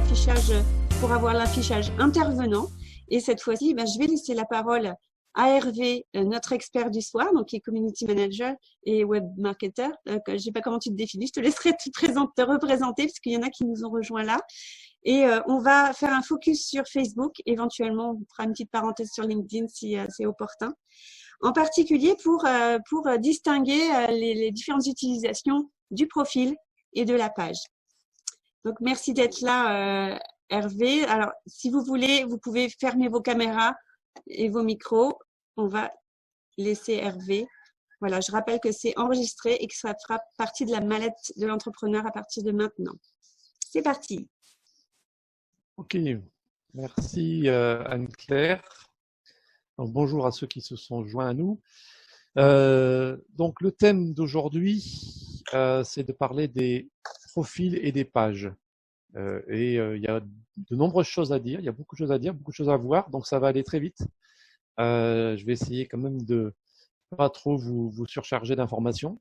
l'affichage, pour avoir l'affichage intervenant. Et cette fois-ci, je vais laisser la parole à Hervé, notre expert du soir, donc qui est community manager et web marketer. Je ne sais pas comment tu te définis, je te laisserai te représenter parce qu'il y en a qui nous ont rejoints là. Et on va faire un focus sur Facebook. Éventuellement, on fera une petite parenthèse sur LinkedIn si c'est opportun. En particulier pour distinguer les différentes utilisations du profil et de la page. Donc, merci d'être là, Hervé. Alors, si vous voulez, vous pouvez fermer vos caméras et vos micros. On va laisser Hervé. Voilà, je rappelle que c'est enregistré et que ça fera partie de la mallette de l'entrepreneur à partir de maintenant. C'est parti. Ok, merci Anne-Claire. Bonjour à ceux qui se sont joints à nous. Donc le thème d'aujourd'hui, c'est de parler des profils et des pages. Il y a de nombreuses choses à dire, il y a beaucoup de choses à dire, beaucoup de choses à voir, donc ça va aller très vite. Je vais essayer quand même de pas trop vous surcharger d'informations.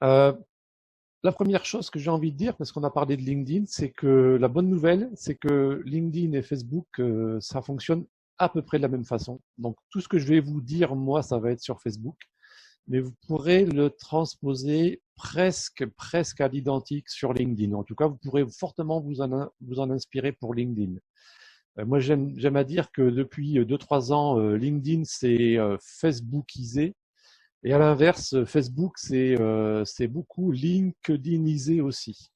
La première chose que j'ai envie de dire, parce qu'on a parlé de LinkedIn, c'est que la bonne nouvelle, c'est que LinkedIn et Facebook, ça fonctionne à peu près de la même façon. Donc, tout ce que je vais vous dire, moi, ça va être sur Facebook, mais vous pourrez le transposer presque à l'identique sur LinkedIn. En tout cas, vous pourrez fortement vous en inspirer pour LinkedIn. Moi, j'aime à dire que depuis 2-3 ans, LinkedIn s'est Facebookisé. Et à l'inverse, Facebook, c'est beaucoup LinkedInisé aussi.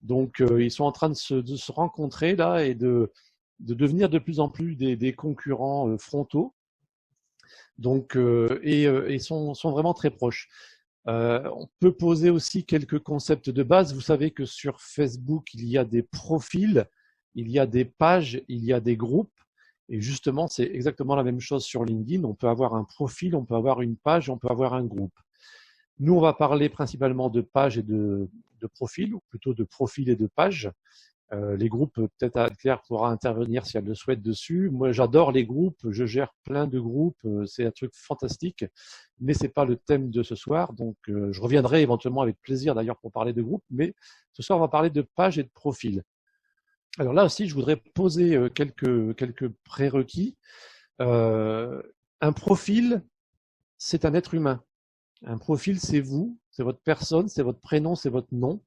Donc, ils sont en train de se rencontrer là et de devenir de plus en plus des concurrents frontaux. Donc, ils sont vraiment très proches. On peut poser aussi quelques concepts de base. Vous savez que sur Facebook, il y a des profils, il y a des pages, il y a des groupes. Et justement, c'est exactement la même chose sur LinkedIn. On peut avoir un profil, on peut avoir une page, on peut avoir un groupe. Nous, on va parler principalement de pages et de profils, ou plutôt de profils et de pages. Les groupes, peut-être Anne-Claire pourra intervenir si elle le souhaite dessus. Moi, j'adore les groupes, je gère plein de groupes, c'est un truc fantastique, mais c'est pas le thème de ce soir. Donc, je reviendrai éventuellement avec plaisir d'ailleurs pour parler de groupes, mais ce soir, on va parler de pages et de profils. Alors là aussi, je voudrais poser quelques prérequis. Un profil, c'est un être humain. Un profil, c'est vous, c'est votre personne, c'est votre prénom, c'est votre nom.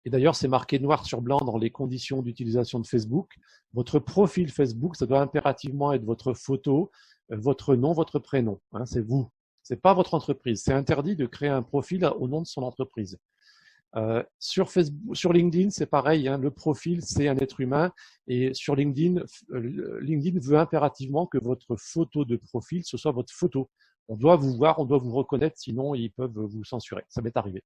Et d'ailleurs, c'est marqué noir sur blanc dans les conditions d'utilisation de Facebook. Votre profil Facebook, ça doit impérativement être votre photo, votre nom, votre prénom. Hein, c'est vous. C'est pas votre entreprise. C'est interdit de créer un profil au nom de son entreprise. Sur Facebook, sur LinkedIn, c'est pareil. Hein, le profil, c'est un être humain. Et sur LinkedIn, LinkedIn veut impérativement que votre photo de profil, ce soit votre photo. On doit vous voir, on doit vous reconnaître, sinon ils peuvent vous censurer. Ça m'est arrivé.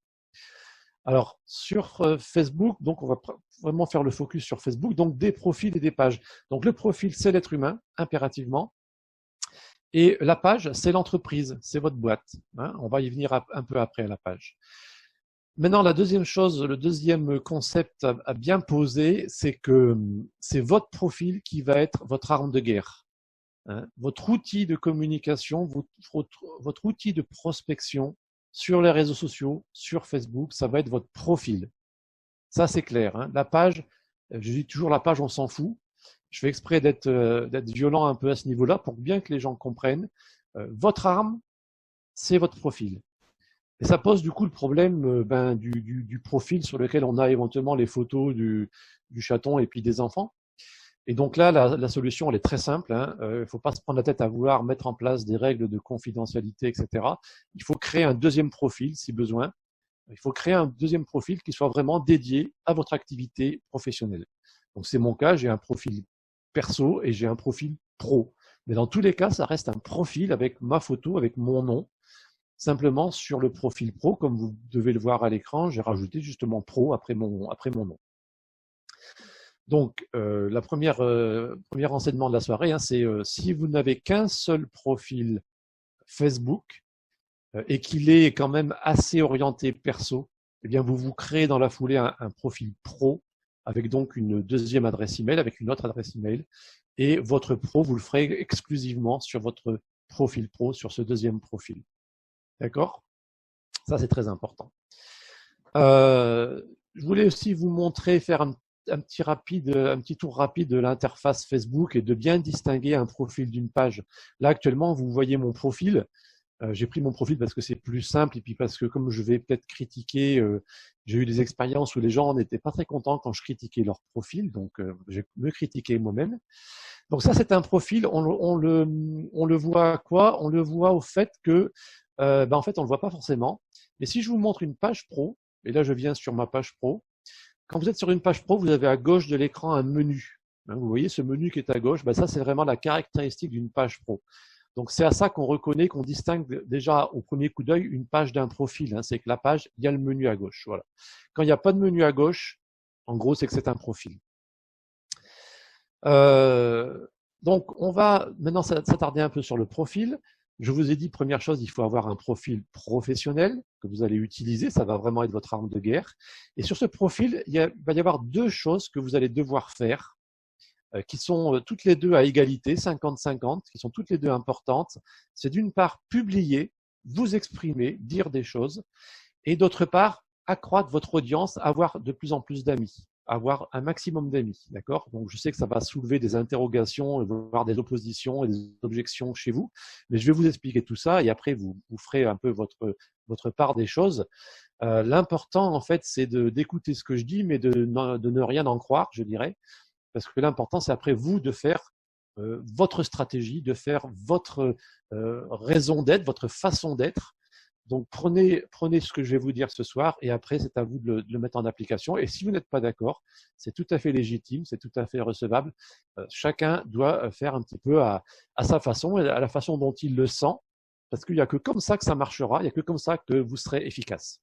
Alors, sur Facebook, donc on va vraiment faire le focus sur Facebook, donc des profils et des pages. Donc le profil, c'est l'être humain, impérativement. Et la page, c'est l'entreprise, c'est votre boîte. Hein, on va y venir un peu après à la page. Maintenant, la deuxième chose, le deuxième concept à bien poser, c'est que c'est votre profil qui va être votre arme de guerre. Hein, votre outil de communication, votre outil de prospection sur les réseaux sociaux, sur Facebook, ça va être votre profil. Ça, c'est clair. Hein. La page, je dis toujours la page, on s'en fout. Je fais exprès d'être violent un peu à ce niveau-là pour bien que les gens comprennent. Votre arme, c'est votre profil. Et ça pose du coup le problème du profil sur lequel on a éventuellement les photos du chaton et puis des enfants. Et donc là, la solution, elle est très simple. Hein. Il ne faut pas se prendre la tête à vouloir mettre en place des règles de confidentialité, etc. Il faut créer un deuxième profil si besoin. Il faut créer un deuxième profil qui soit vraiment dédié à votre activité professionnelle. Donc c'est mon cas, j'ai un profil perso et j'ai un profil pro. Mais dans tous les cas, ça reste un profil avec ma photo, avec mon nom. Simplement, sur le profil pro, comme vous devez le voir à l'écran, j'ai rajouté justement pro après mon nom. Donc, la premier enseignement de la soirée, hein, c'est si vous n'avez qu'un seul profil Facebook et qu'il est quand même assez orienté perso, eh bien, vous vous créez dans la foulée un profil pro avec donc une deuxième adresse email, avec une autre adresse email. Et votre pro, vous le ferez exclusivement sur votre profil pro, sur ce deuxième profil. D'accord? Ça, c'est très important. Je voulais aussi vous montrer, faire petit tour rapide de l'interface Facebook et de bien distinguer un profil d'une page. Là, actuellement, vous voyez mon profil. J'ai pris mon profil parce que c'est plus simple et puis parce que comme je vais peut-être critiquer, j'ai eu des expériences où les gens n'étaient pas très contents quand je critiquais leur profil, donc j'ai me critiqué moi-même. Donc ça, c'est un profil. On le voit à quoi? On le voit au fait que, en fait, on le voit pas forcément. Mais si je vous montre une page pro, et là je viens sur ma page pro, quand vous êtes sur une page pro, vous avez à gauche de l'écran un menu. Vous voyez ce menu qui est à gauche, ça c'est vraiment la caractéristique d'une page pro. Donc c'est à ça qu'on reconnaît, qu'on distingue déjà au premier coup d'œil une page d'un profil. C'est que la page, il y a le menu à gauche. Voilà. Quand il n'y a pas de menu à gauche, en gros, c'est que c'est un profil. Donc on va maintenant s'attarder un peu sur le profil. Je vous ai dit, première chose, il faut avoir un profil professionnel que vous allez utiliser. Ça va vraiment être votre arme de guerre. Et sur ce profil, il va y avoir deux choses que vous allez devoir faire qui sont toutes les deux à égalité, 50-50, qui sont toutes les deux importantes. C'est d'une part publier, vous exprimer, dire des choses, et d'autre part accroître votre audience, avoir de plus en plus d'amis, avoir un maximum d'amis, d'accord? Donc je sais que ça va soulever des interrogations, voire des oppositions et des objections chez vous, mais je vais vous expliquer tout ça et après vous ferez un peu votre part des choses. L'important en fait, c'est d'écouter ce que je dis, mais de ne rien en croire, je dirais. Parce que l'important, c'est après vous de faire votre stratégie, de faire votre raison d'être, votre façon d'être. Donc, prenez ce que je vais vous dire ce soir et après, c'est à vous de le mettre en application. Et si vous n'êtes pas d'accord, c'est tout à fait légitime, c'est tout à fait recevable. Chacun doit faire un petit peu à sa façon et à la façon dont il le sent, parce qu'il n'y a que comme ça que ça marchera, il n'y a que comme ça que vous serez efficace.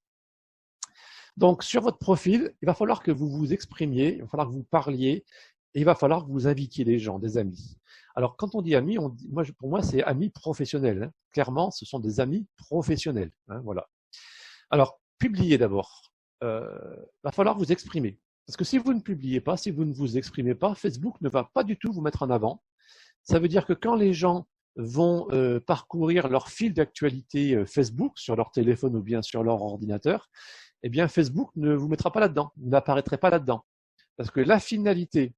Donc, sur votre profil, il va falloir que vous vous exprimiez, il va falloir que vous parliez, et il va falloir que vous invitiez des gens, des amis. Alors, quand on dit amis, pour moi, c'est amis professionnels. Clairement, ce sont des amis professionnels. Voilà. Alors, publiez d'abord. Va falloir vous exprimer. Parce que si vous ne publiez pas, si vous ne vous exprimez pas, Facebook ne va pas du tout vous mettre en avant. Ça veut dire que quand les gens vont parcourir leur fil d'actualité Facebook sur leur téléphone ou bien sur leur ordinateur, eh bien, Facebook ne vous mettra pas là-dedans, vous n'apparaîtrez pas là-dedans. Parce que la finalité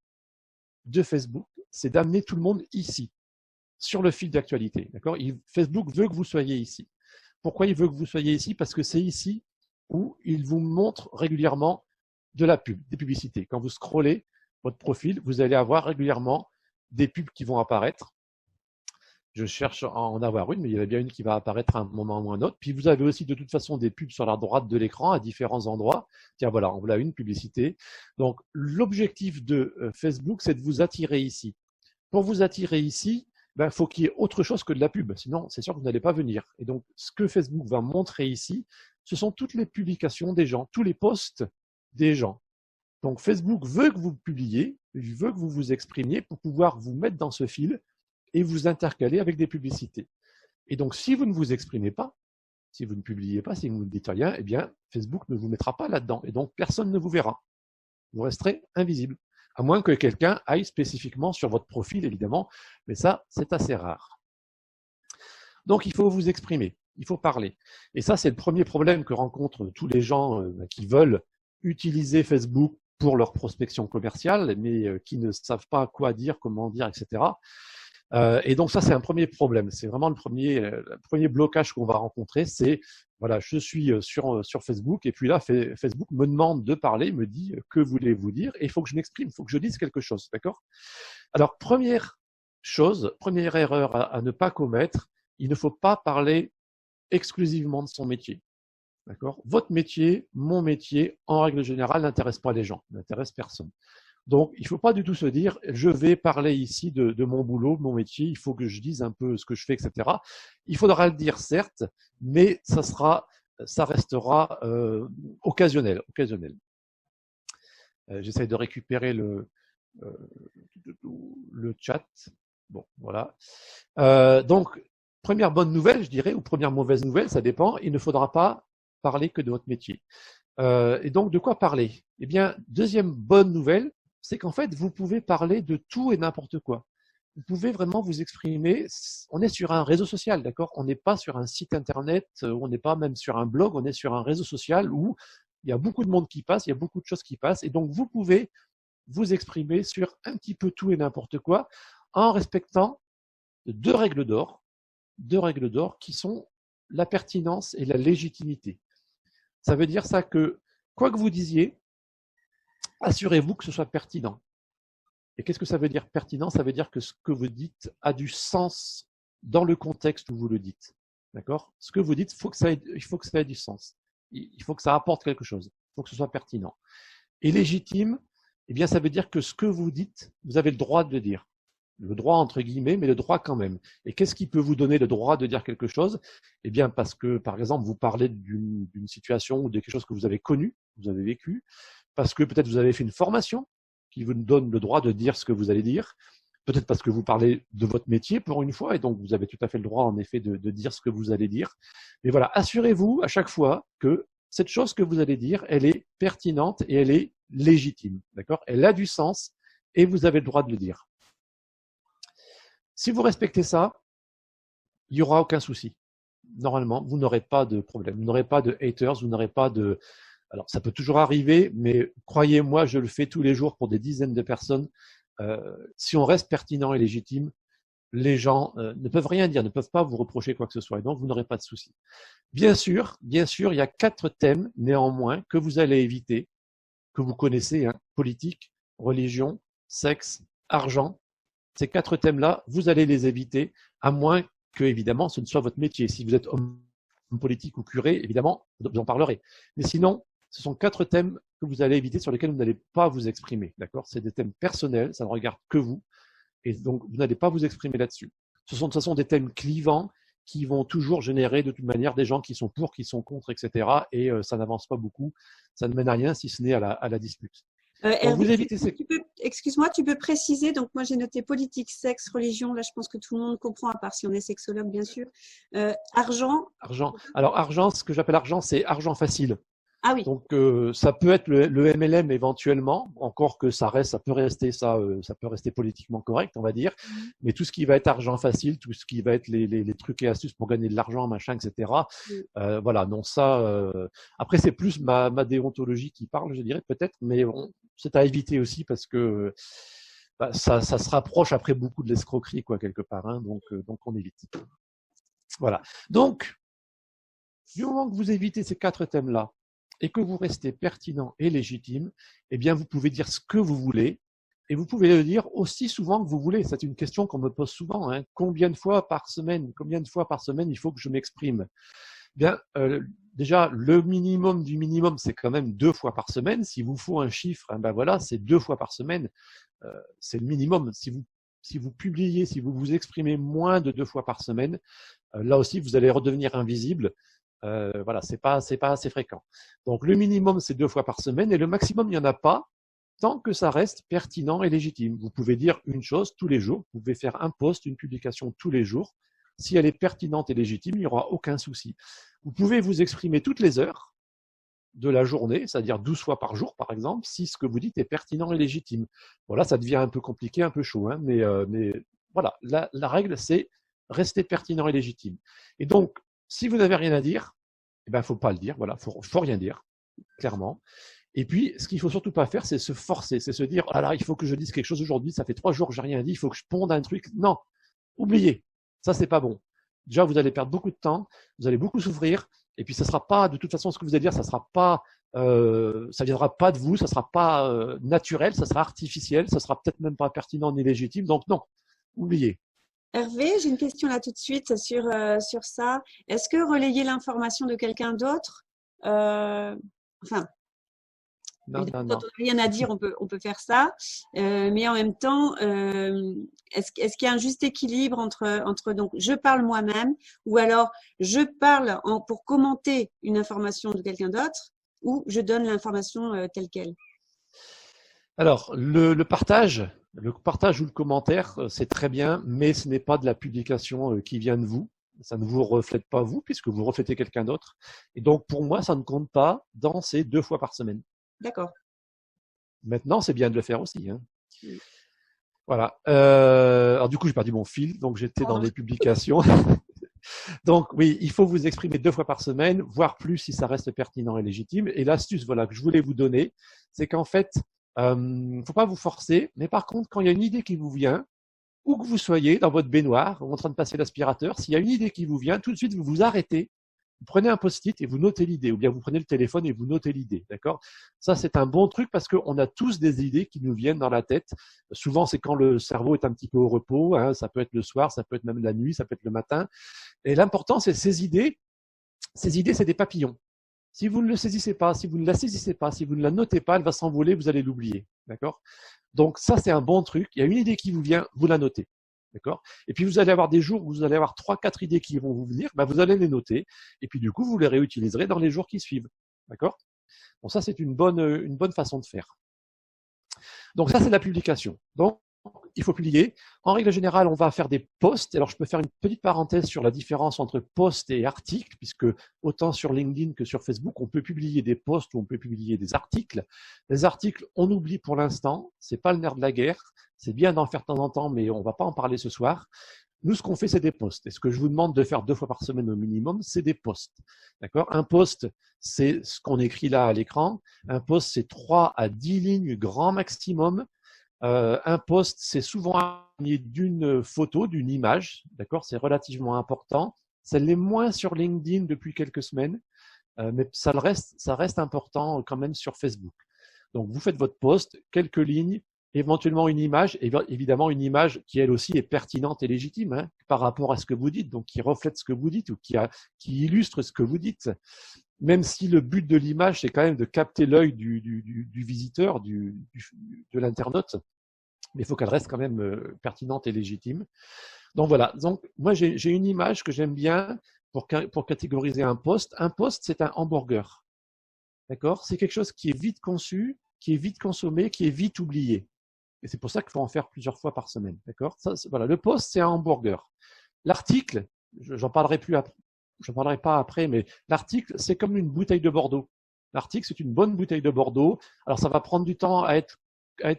de Facebook, c'est d'amener tout le monde ici, sur le fil d'actualité. D'accord ? Facebook veut que vous soyez ici. Pourquoi il veut que vous soyez ici ? Parce que c'est ici où il vous montre régulièrement de la pub, des publicités. Quand vous scrollez votre profil, vous allez avoir régulièrement des pubs qui vont apparaître. Je cherche à en avoir une, mais il y en a bien une qui va apparaître à un moment ou un autre. Puis vous avez aussi de toute façon des pubs sur la droite de l'écran à différents endroits. Tiens, voilà, on a une publicité. Donc, l'objectif de Facebook, c'est de vous attirer ici. Pour vous attirer ici, faut qu'il y ait autre chose que de la pub. Sinon, c'est sûr que vous n'allez pas venir. Et donc, ce que Facebook va montrer ici, ce sont toutes les publications des gens, tous les posts des gens. Donc, Facebook veut que vous publiez, il veut que vous vous exprimiez pour pouvoir vous mettre dans ce fil et vous intercaler avec des publicités. Et donc, si vous ne vous exprimez pas, si vous ne publiez pas, si vous ne dites rien, eh bien, Facebook ne vous mettra pas là-dedans. Et donc, personne ne vous verra. Vous resterez invisible. À moins que quelqu'un aille spécifiquement sur votre profil, évidemment. Mais ça, c'est assez rare. Donc, il faut vous exprimer. Il faut parler. Et ça, c'est le premier problème que rencontrent tous les gens qui veulent utiliser Facebook pour leur prospection commerciale, mais qui ne savent pas quoi dire, comment dire, etc. Et donc ça, c'est un premier problème. C'est vraiment le premier blocage qu'on va rencontrer. C'est, voilà, je suis sur Facebook et puis là, Facebook me demande de parler, me dit que voulez-vous dire et il faut que je m'exprime, il faut que je dise quelque chose, d'accord ? Alors, première erreur à ne pas commettre, il ne faut pas parler exclusivement de son métier. D'accord ? Votre métier, mon métier, en règle générale, n'intéresse pas les gens, n'intéresse personne. Donc, il ne faut pas du tout se dire, je vais parler ici de mon boulot, de mon métier, il faut que je dise un peu ce que je fais, etc. Il faudra le dire, certes, mais ça restera occasionnel. J'essaie de récupérer le chat. Bon, voilà. Donc, première bonne nouvelle, je dirais, ou première mauvaise nouvelle, ça dépend, il ne faudra pas parler que de votre métier. Et donc, de quoi parler ? Eh bien, deuxième bonne nouvelle, c'est qu'en fait, vous pouvez parler de tout et n'importe quoi. Vous pouvez vraiment vous exprimer. On est sur un réseau social, d'accord ? On n'est pas sur un site internet, on n'est pas même sur un blog, on est sur un réseau social où il y a beaucoup de monde qui passe, il y a beaucoup de choses qui passent. Et donc, vous pouvez vous exprimer sur un petit peu tout et n'importe quoi en respectant deux règles d'or qui sont la pertinence et la légitimité. Ça veut dire ça que, quoi que vous disiez, assurez-vous que ce soit pertinent. Et qu'est-ce que ça veut dire pertinent? Ça veut dire que ce que vous dites a du sens dans le contexte où vous le dites. D'accord? Ce que vous dites, il faut que ça ait du sens. Il faut que ça apporte quelque chose. Il faut que ce soit pertinent. Et légitime, eh bien, ça veut dire que ce que vous dites, vous avez le droit de le dire. Le droit entre guillemets, mais le droit quand même. Et qu'est-ce qui peut vous donner le droit de dire quelque chose? Eh bien, parce que, par exemple, vous parlez d'une situation ou de quelque chose que vous avez connu, vous avez vécu, parce que peut-être vous avez fait une formation qui vous donne le droit de dire ce que vous allez dire, peut-être parce que vous parlez de votre métier pour une fois, et donc vous avez tout à fait le droit, en effet, de dire ce que vous allez dire. Mais voilà, assurez-vous à chaque fois que cette chose que vous allez dire, elle est pertinente et elle est légitime, d'accord? Elle a du sens et vous avez le droit de le dire. Si vous respectez ça, il n'y aura aucun souci. Normalement, vous n'aurez pas de problème, vous n'aurez pas de haters, vous n'aurez pas de... Alors, ça peut toujours arriver, mais croyez-moi, je le fais tous les jours pour des dizaines de personnes. Si on reste pertinent et légitime, les gens ne peuvent rien dire, ne peuvent pas vous reprocher quoi que ce soit, et donc vous n'aurez pas de souci. Bien sûr, il y a 4 thèmes néanmoins que vous allez éviter, que vous connaissez, hein, politique, religion, sexe, argent. Ces 4 thèmes-là, vous allez les éviter, à moins que, évidemment, ce ne soit votre métier. Si vous êtes homme politique ou curé, évidemment, vous en parlerez. Mais sinon, ce sont 4 thèmes que vous allez éviter, sur lesquels vous n'allez pas vous exprimer. D'accord? C'est des thèmes personnels, ça ne regarde que vous. Et donc, vous n'allez pas vous exprimer là-dessus. Ce sont de toute façon des thèmes clivants qui vont toujours générer de toute manière des gens qui sont pour, qui sont contre, etc. Et ça n'avance pas beaucoup. Ça ne mène à rien si ce n'est à la dispute. Hervé, vous évitez excuse-moi, tu peux préciser, donc moi j'ai noté politique, sexe, religion, là je pense que tout le monde comprend, à part si on est sexologue bien sûr. Argent. Alors argent, ce que j'appelle argent, c'est argent facile. Ah oui. Donc ça peut être le MLM éventuellement, encore que ça peut rester politiquement correct, on va dire. Mais tout ce qui va être argent facile, tout ce qui va être les trucs et astuces pour gagner de l'argent, machin, etc. Voilà, non ça. Après c'est plus ma déontologie qui parle, je dirais peut-être, mais bon, c'est à éviter aussi parce que ça se rapproche après beaucoup de l'escroquerie quoi quelque part, hein, donc on évite. Voilà. Donc du moment que vous évitez ces 4 thèmes-là, et que vous restez pertinent et légitime, eh bien, vous pouvez dire ce que vous voulez, et vous pouvez le dire aussi souvent que vous voulez. C'est une question qu'on me pose souvent, hein. Combien de fois par semaine il faut que je m'exprime? Bien, déjà, le minimum du minimum, c'est quand même 2 fois par semaine. S'il vous faut un chiffre, hein, ben voilà, c'est 2 fois par semaine. C'est le minimum. Si vous publiez, si vous vous exprimez moins de 2 fois par semaine, là aussi, vous allez redevenir invisible. Voilà, c'est pas assez fréquent. Donc le minimum c'est 2 fois par semaine et le maximum il n'y en a pas tant que ça reste pertinent et légitime. Vous pouvez dire une chose tous les jours, vous pouvez faire un post, une publication tous les jours. Si elle est pertinente et légitime, il n'y aura aucun souci. Vous pouvez vous exprimer toutes les heures de la journée, c'est-à-dire 12 fois par jour par exemple, si ce que vous dites est pertinent et légitime. Voilà, ça devient un peu compliqué, un peu chaud, hein, mais voilà, la règle c'est rester pertinent et légitime. Et donc si vous n'avez rien à dire, eh ben, faut pas le dire. Voilà, faut rien dire, clairement. Et puis, ce qu'il faut surtout pas faire, c'est se forcer, c'est se dire, ah là, il faut que je dise quelque chose aujourd'hui. Ça fait 3 jours que j'ai rien dit. Il faut que je ponde un truc. Non, oubliez. Ça, c'est pas bon. Déjà, vous allez perdre beaucoup de temps. Vous allez beaucoup souffrir. Et puis, ça sera pas, de toute façon, ce que vous allez dire, ça sera pas, ça viendra pas de vous. Ça sera pas naturel. Ça sera artificiel. Ça sera peut-être même pas pertinent ni légitime. Donc, non, oubliez. Hervé, j'ai une question là tout de suite sur ça. Est-ce que relayer l'information de quelqu'un d'autre, enfin, non. Quand on n'a rien à dire, on peut faire ça, mais en même temps, est-ce qu'il y a un juste équilibre entre donc je parle moi-même ou alors je parle pour commenter une information de quelqu'un d'autre ou je donne l'information telle quelle? Alors, le partage ou le commentaire, c'est très bien, mais ce n'est pas de la publication qui vient de vous. Ça ne vous reflète pas vous, puisque vous reflétez quelqu'un d'autre. Et donc, pour moi, ça ne compte pas dans ces 2 fois par semaine. D'accord. Maintenant, c'est bien de le faire aussi, hein. Voilà. Alors, du coup, j'ai perdu mon fil, donc j'étais dans les publications. Donc, oui, il faut vous exprimer 2 fois par semaine, voire plus si ça reste pertinent et légitime. Et l'astuce, voilà, que je voulais vous donner, c'est qu'en fait, Faut pas vous forcer. Mais par contre, quand il y a une idée qui vous vient, où que vous soyez dans votre baignoire ou en train de passer l'aspirateur, s'il y a une idée qui vous vient, tout de suite vous vous arrêtez, vous prenez un post-it et vous notez l'idée, ou bien vous prenez le téléphone et vous notez l'idée, d'accord? Ça, c'est un bon truc parce qu'on a tous des idées qui nous viennent dans la tête. Souvent, c'est quand le cerveau est un petit peu au repos, hein, ça peut être le soir, ça peut être même la nuit, ça peut être le matin. Et l'important, c'est ces idées, c'est des papillons. Si vous ne le saisissez pas, si vous ne la saisissez pas, si vous ne la notez pas, elle va s'envoler, vous allez l'oublier, d'accord? Donc ça, c'est un bon truc. Il y a une idée qui vous vient, vous la notez. D'accord? Et puis vous allez avoir des jours où vous allez avoir 3-4 idées qui vont vous venir, ben vous allez les noter, et puis du coup, vous les réutiliserez dans les jours qui suivent. D'accord? Bon, ça, c'est une bonne façon de faire. Donc ça, c'est la publication. Donc, il faut publier. En règle générale, on va faire des posts. Alors, je peux faire une petite parenthèse sur la différence entre post et article, puisque autant sur LinkedIn que sur Facebook, on peut publier des posts ou on peut publier des articles. Les articles, on oublie pour l'instant. C'est pas le nerf de la guerre. C'est bien d'en faire de temps en temps, mais on va pas en parler ce soir. Nous, ce qu'on fait, c'est des posts. Et ce que je vous demande de faire 2 fois par semaine au minimum, c'est des posts. D'accord? Un post, c'est ce qu'on écrit là à l'écran. Un post, c'est 3 à 10 lignes grand maximum. Un post, c'est souvent accompagné d'une photo, d'une image, d'accord? C'est relativement important. Ça l'est moins sur LinkedIn depuis quelques semaines, mais ça reste important quand même sur Facebook. Donc, vous faites votre post, quelques lignes, éventuellement une image, et évidemment une image qui elle aussi est pertinente et légitime hein, par rapport à ce que vous dites, donc qui reflète ce que vous dites ou qui illustre ce que vous dites. Même si le but de l'image, c'est quand même de capter l'œil du visiteur, de l'internaute, mais il faut qu'elle reste quand même pertinente et légitime. Donc voilà, donc moi j'ai une image que j'aime bien pour catégoriser un post. Un post, c'est un hamburger. D'accord? C'est quelque chose qui est vite conçu, qui est vite consommé, qui est vite oublié. Et c'est pour ça qu'il faut en faire plusieurs fois par semaine. D'accord? Voilà, le post, c'est un hamburger. L'article, j'en parlerai plus après. Je ne parlerai pas après, mais l'article, c'est comme une bouteille de Bordeaux. L'article, c'est une bonne bouteille de Bordeaux. Alors, ça va prendre du temps à être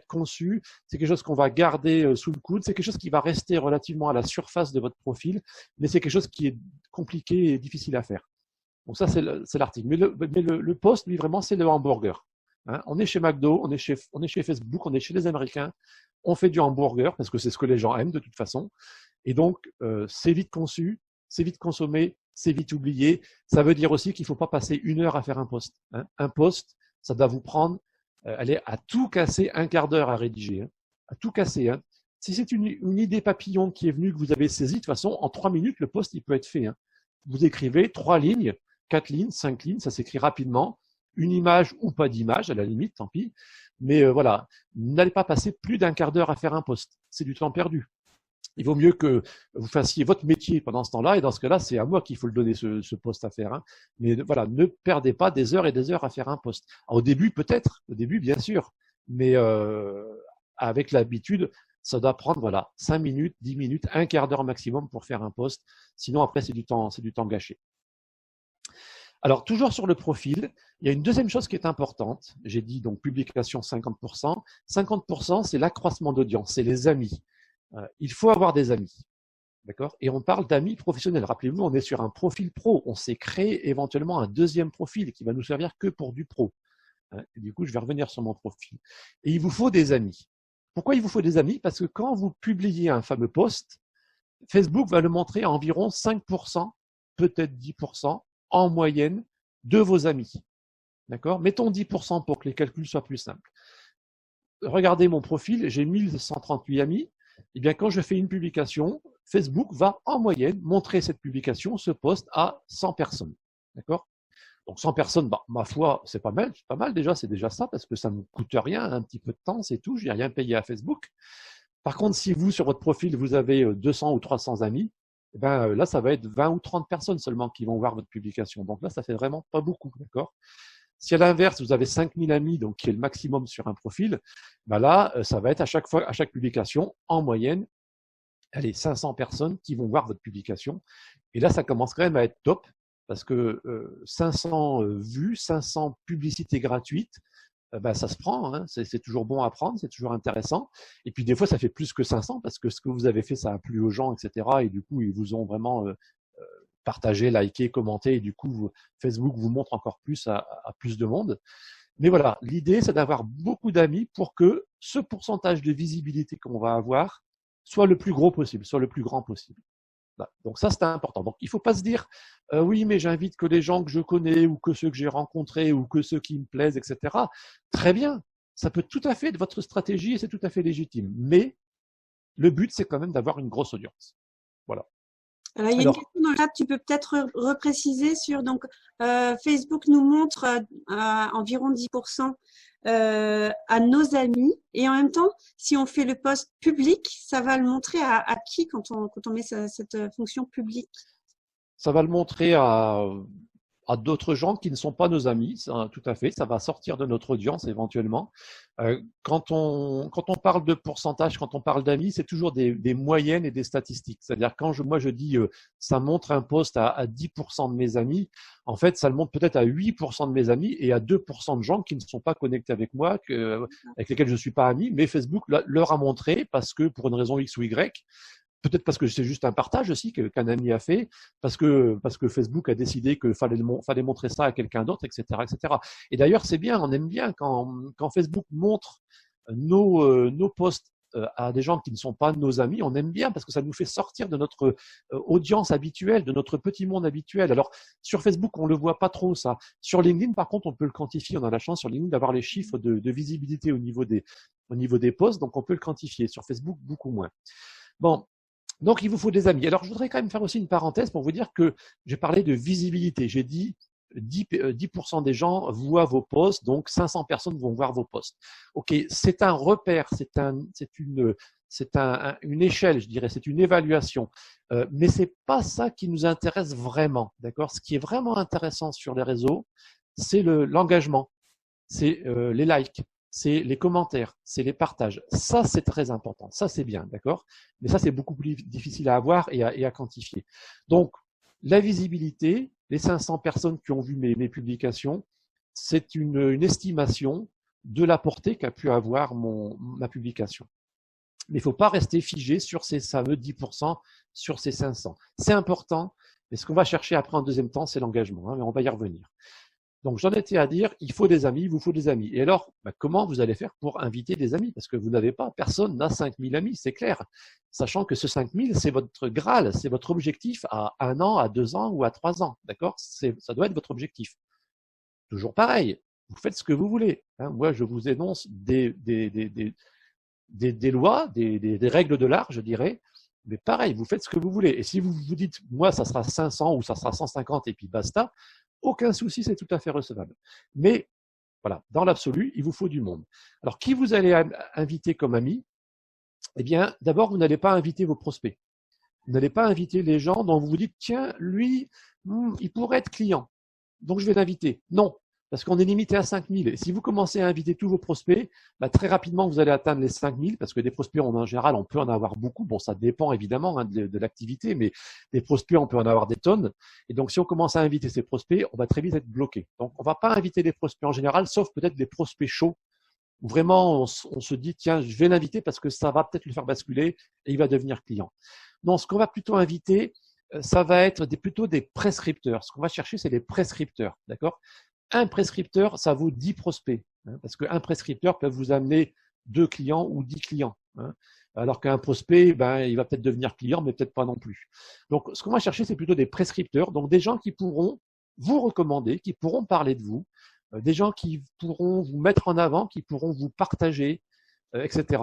conçu. C'est quelque chose qu'on va garder sous le coude. C'est quelque chose qui va rester relativement à la surface de votre profil, mais c'est quelque chose qui est compliqué et difficile à faire. Donc ça, c'est l'article. Mais le post, lui, vraiment, c'est le hamburger. Hein, on est chez McDo, on est chez Facebook, on est chez les Américains. On fait du hamburger parce que c'est ce que les gens aiment de toute façon. Et donc, c'est vite conçu, c'est vite consommé, c'est vite oublié. Ça veut dire aussi qu'il ne faut pas passer 1 heure à faire un post. Hein. Un post, ça doit vous prendre, allez, à tout casser 1/4 d'heure à rédiger. Hein. À tout casser. Hein. Si c'est une idée papillon qui est venue, que vous avez saisie, de toute façon, en 3 minutes, le post, il peut être fait. Hein. Vous écrivez 3 lignes, 4 lignes, 5 lignes, ça s'écrit rapidement. Une image ou pas d'image, à la limite, tant pis. Mais voilà, n'allez pas passer plus d'1/4 d'heure à faire un post. C'est du temps perdu. Il vaut mieux que vous fassiez votre métier pendant ce temps-là, et dans ce cas-là, c'est à moi qu'il faut le donner, ce poste à faire. Hein. Mais voilà, ne perdez pas des heures et des heures à faire un poste. Au début, peut-être, au début, bien sûr, mais avec l'habitude, ça doit prendre voilà 5 minutes, 10 minutes, 1/4 d'heure maximum pour faire un poste. Sinon, après, c'est du temps gâché. Alors, toujours sur le profil, il y a une deuxième chose qui est importante. J'ai dit donc publication 50%. 50%, c'est l'accroissement d'audience, c'est les amis. Il faut avoir des amis. D'accord? Et on parle d'amis professionnels. Rappelez-vous, on est sur un profil pro. On s'est créé éventuellement un deuxième profil qui va nous servir que pour du pro. Et du coup, je vais revenir sur mon profil. Et il vous faut des amis. Pourquoi il vous faut des amis? Parce que quand vous publiez un fameux post, Facebook va le montrer à environ 5%, peut-être 10% en moyenne de vos amis. D'accord? Mettons 10% pour que les calculs soient plus simples. Regardez mon profil, j'ai 1138 amis. Eh bien, quand je fais une publication, Facebook va en moyenne montrer cette publication, ce post à 100 personnes. D'accord? Donc 100 personnes, bah, ma foi, c'est pas mal déjà, c'est déjà ça, parce que ça ne me coûte rien, un petit peu de temps, c'est tout, je n'ai rien payé à Facebook. Par contre, si vous, sur votre profil, vous avez 200 ou 300 amis, eh ben, là, ça va être 20 ou 30 personnes seulement qui vont voir votre publication. Donc là, ça fait vraiment pas beaucoup, d'accord? Si à l'inverse, vous avez 5000 amis, donc qui est le maximum sur un profil, ben là, ça va être à chaque publication, en moyenne, allez, 500 personnes qui vont voir votre publication. Et là, ça commence quand même à être top, parce que 500 vues, 500 publicités gratuites, ben, ça se prend, hein. C'est toujours bon à prendre, c'est toujours intéressant. Et puis des fois, ça fait plus que 500, parce que ce que vous avez fait, ça a plu aux gens, etc. Et du coup, ils vous ont vraiment partagé, liké, commenté, et du coup, Facebook vous montre encore plus à plus de monde. Mais voilà, l'idée, c'est d'avoir beaucoup d'amis pour que ce pourcentage de visibilité qu'on va avoir soit le plus gros possible, soit le plus grand possible. Voilà. Donc ça, c'est important. Donc il ne faut pas se dire, oui, mais j'invite que les gens que je connais ou que ceux que j'ai rencontrés ou que ceux qui me plaisent, etc. Très bien, ça peut tout à fait être votre stratégie et c'est tout à fait légitime. Mais le but, c'est quand même d'avoir une grosse audience. Voilà. Alors, il y a une question dans le chat, tu peux peut-être repréciser sur, donc, Facebook nous montre environ 10% à nos amis et en même temps, si on fait le post public, ça va le montrer à qui quand on met cette fonction publique? Ça va le montrer à d'autres gens qui ne sont pas nos amis, ça, tout à fait, ça va sortir de notre audience éventuellement. Quand on parle de pourcentage, quand on parle d'amis, c'est toujours des moyennes et des statistiques. C'est-à-dire quand moi je dis ça montre un post à 10% de mes amis, en fait ça le montre peut-être à 8% de mes amis et à 2% de gens qui ne sont pas connectés avec moi, avec lesquels je ne suis pas ami, mais Facebook leur a montré parce que pour une raison X ou Y, peut-être parce que c'est juste un partage aussi qu'un ami a fait, parce que Facebook a décidé qu'il fallait montrer ça à quelqu'un d'autre, etc., etc. Et d'ailleurs, c'est bien, on aime bien quand Facebook montre nos posts à des gens qui ne sont pas nos amis, on aime bien parce que ça nous fait sortir de notre audience habituelle, de notre petit monde habituel. Alors, sur Facebook, on le voit pas trop, ça. Sur LinkedIn, par contre, on peut le quantifier. On a la chance sur LinkedIn d'avoir les chiffres de visibilité au niveau des posts, donc on peut le quantifier. Sur Facebook, beaucoup moins. Bon, donc, il vous faut des amis. Alors, je voudrais quand même faire aussi une parenthèse pour vous dire que j'ai parlé de visibilité. J'ai dit 10% des gens voient vos posts, donc 500 personnes vont voir vos posts. OK, c'est un repère, c'est une échelle, je dirais, c'est une évaluation. Mais c'est pas ça qui nous intéresse vraiment, d'accord? Ce qui est vraiment intéressant sur les réseaux, c'est l'engagement, c'est les likes, c'est les commentaires, c'est les partages. Ça, c'est très important. Ça, c'est bien, d'accord? Mais ça, c'est beaucoup plus difficile à avoir et à quantifier. Donc, la visibilité, les 500 personnes qui ont vu mes publications, c'est une estimation de la portée qu'a pu avoir ma publication. Mais il ne faut pas rester figé sur ces fameux 10%, sur ces 500. C'est important, mais ce qu'on va chercher après en deuxième temps, c'est l'engagement, hein, mais on va y revenir. Donc, j'en étais à dire, il faut des amis, il vous faut des amis. Et alors, comment vous allez faire pour inviter des amis? Parce que vous n'avez pas, personne n'a 5000 amis, c'est clair. Sachant que ce 5000, c'est votre Graal, c'est votre objectif à 1 an, à 2 ans ou à 3 ans. D'accord? Ça doit être votre objectif. Toujours pareil, vous faites ce que vous voulez. Hein. Moi, je vous énonce des lois, des règles de l'art, je dirais. Mais pareil, vous faites ce que vous voulez. Et si vous vous dites, moi, ça sera 500 ou ça sera 150 et puis basta, aucun souci, c'est tout à fait recevable. Mais voilà, dans l'absolu, il vous faut du monde. Alors, qui vous allez inviter comme ami? Eh bien, d'abord, vous n'allez pas inviter vos prospects. Vous n'allez pas inviter les gens dont vous vous dites, tiens, lui, il pourrait être client, donc je vais l'inviter. Non, parce qu'on est limité à 5000. Et si vous commencez à inviter tous vos prospects, très rapidement, vous allez atteindre les 5000, parce que des prospects, en général, on peut en avoir beaucoup. Bon, ça dépend évidemment de l'activité, mais des prospects, on peut en avoir des tonnes. Et donc, si on commence à inviter ces prospects, on va très vite être bloqué. Donc, on ne va pas inviter les prospects en général, sauf peut-être des prospects chauds, où vraiment, on se dit, tiens, je vais l'inviter parce que ça va peut-être le faire basculer et il va devenir client. Non, ce qu'on va plutôt inviter, ça va être plutôt des prescripteurs. Ce qu'on va chercher, c'est les prescripteurs, d'accord? Un prescripteur, ça vaut 10 prospects, hein, parce qu'un prescripteur peut vous amener 2 clients ou 10 clients, hein, alors qu'un prospect, il va peut-être devenir client, mais peut-être pas non plus. Donc, ce qu'on va chercher, c'est plutôt des prescripteurs, donc des gens qui pourront vous recommander, qui pourront parler de vous, des gens qui pourront vous mettre en avant, qui pourront vous partager, etc.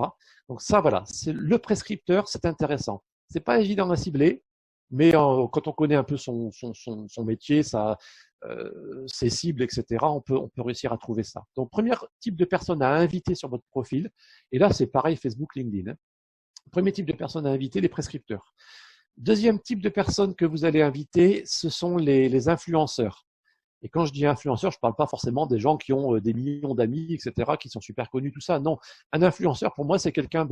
Donc ça, voilà, c'est le prescripteur, c'est intéressant. C'est pas évident à cibler, mais quand on connaît un peu son métier, ses cibles, etc., on peut réussir à trouver ça. Donc, premier type de personne à inviter sur votre profil, et là, c'est pareil, Facebook, LinkedIn. Hein. Premier type de personne à inviter, les prescripteurs. Deuxième type de personnes que vous allez inviter, ce sont les influenceurs. Et quand je dis influenceur, je ne parle pas forcément des gens qui ont des millions d'amis, etc., qui sont super connus, tout ça. Non, un influenceur, pour moi, c'est quelqu'un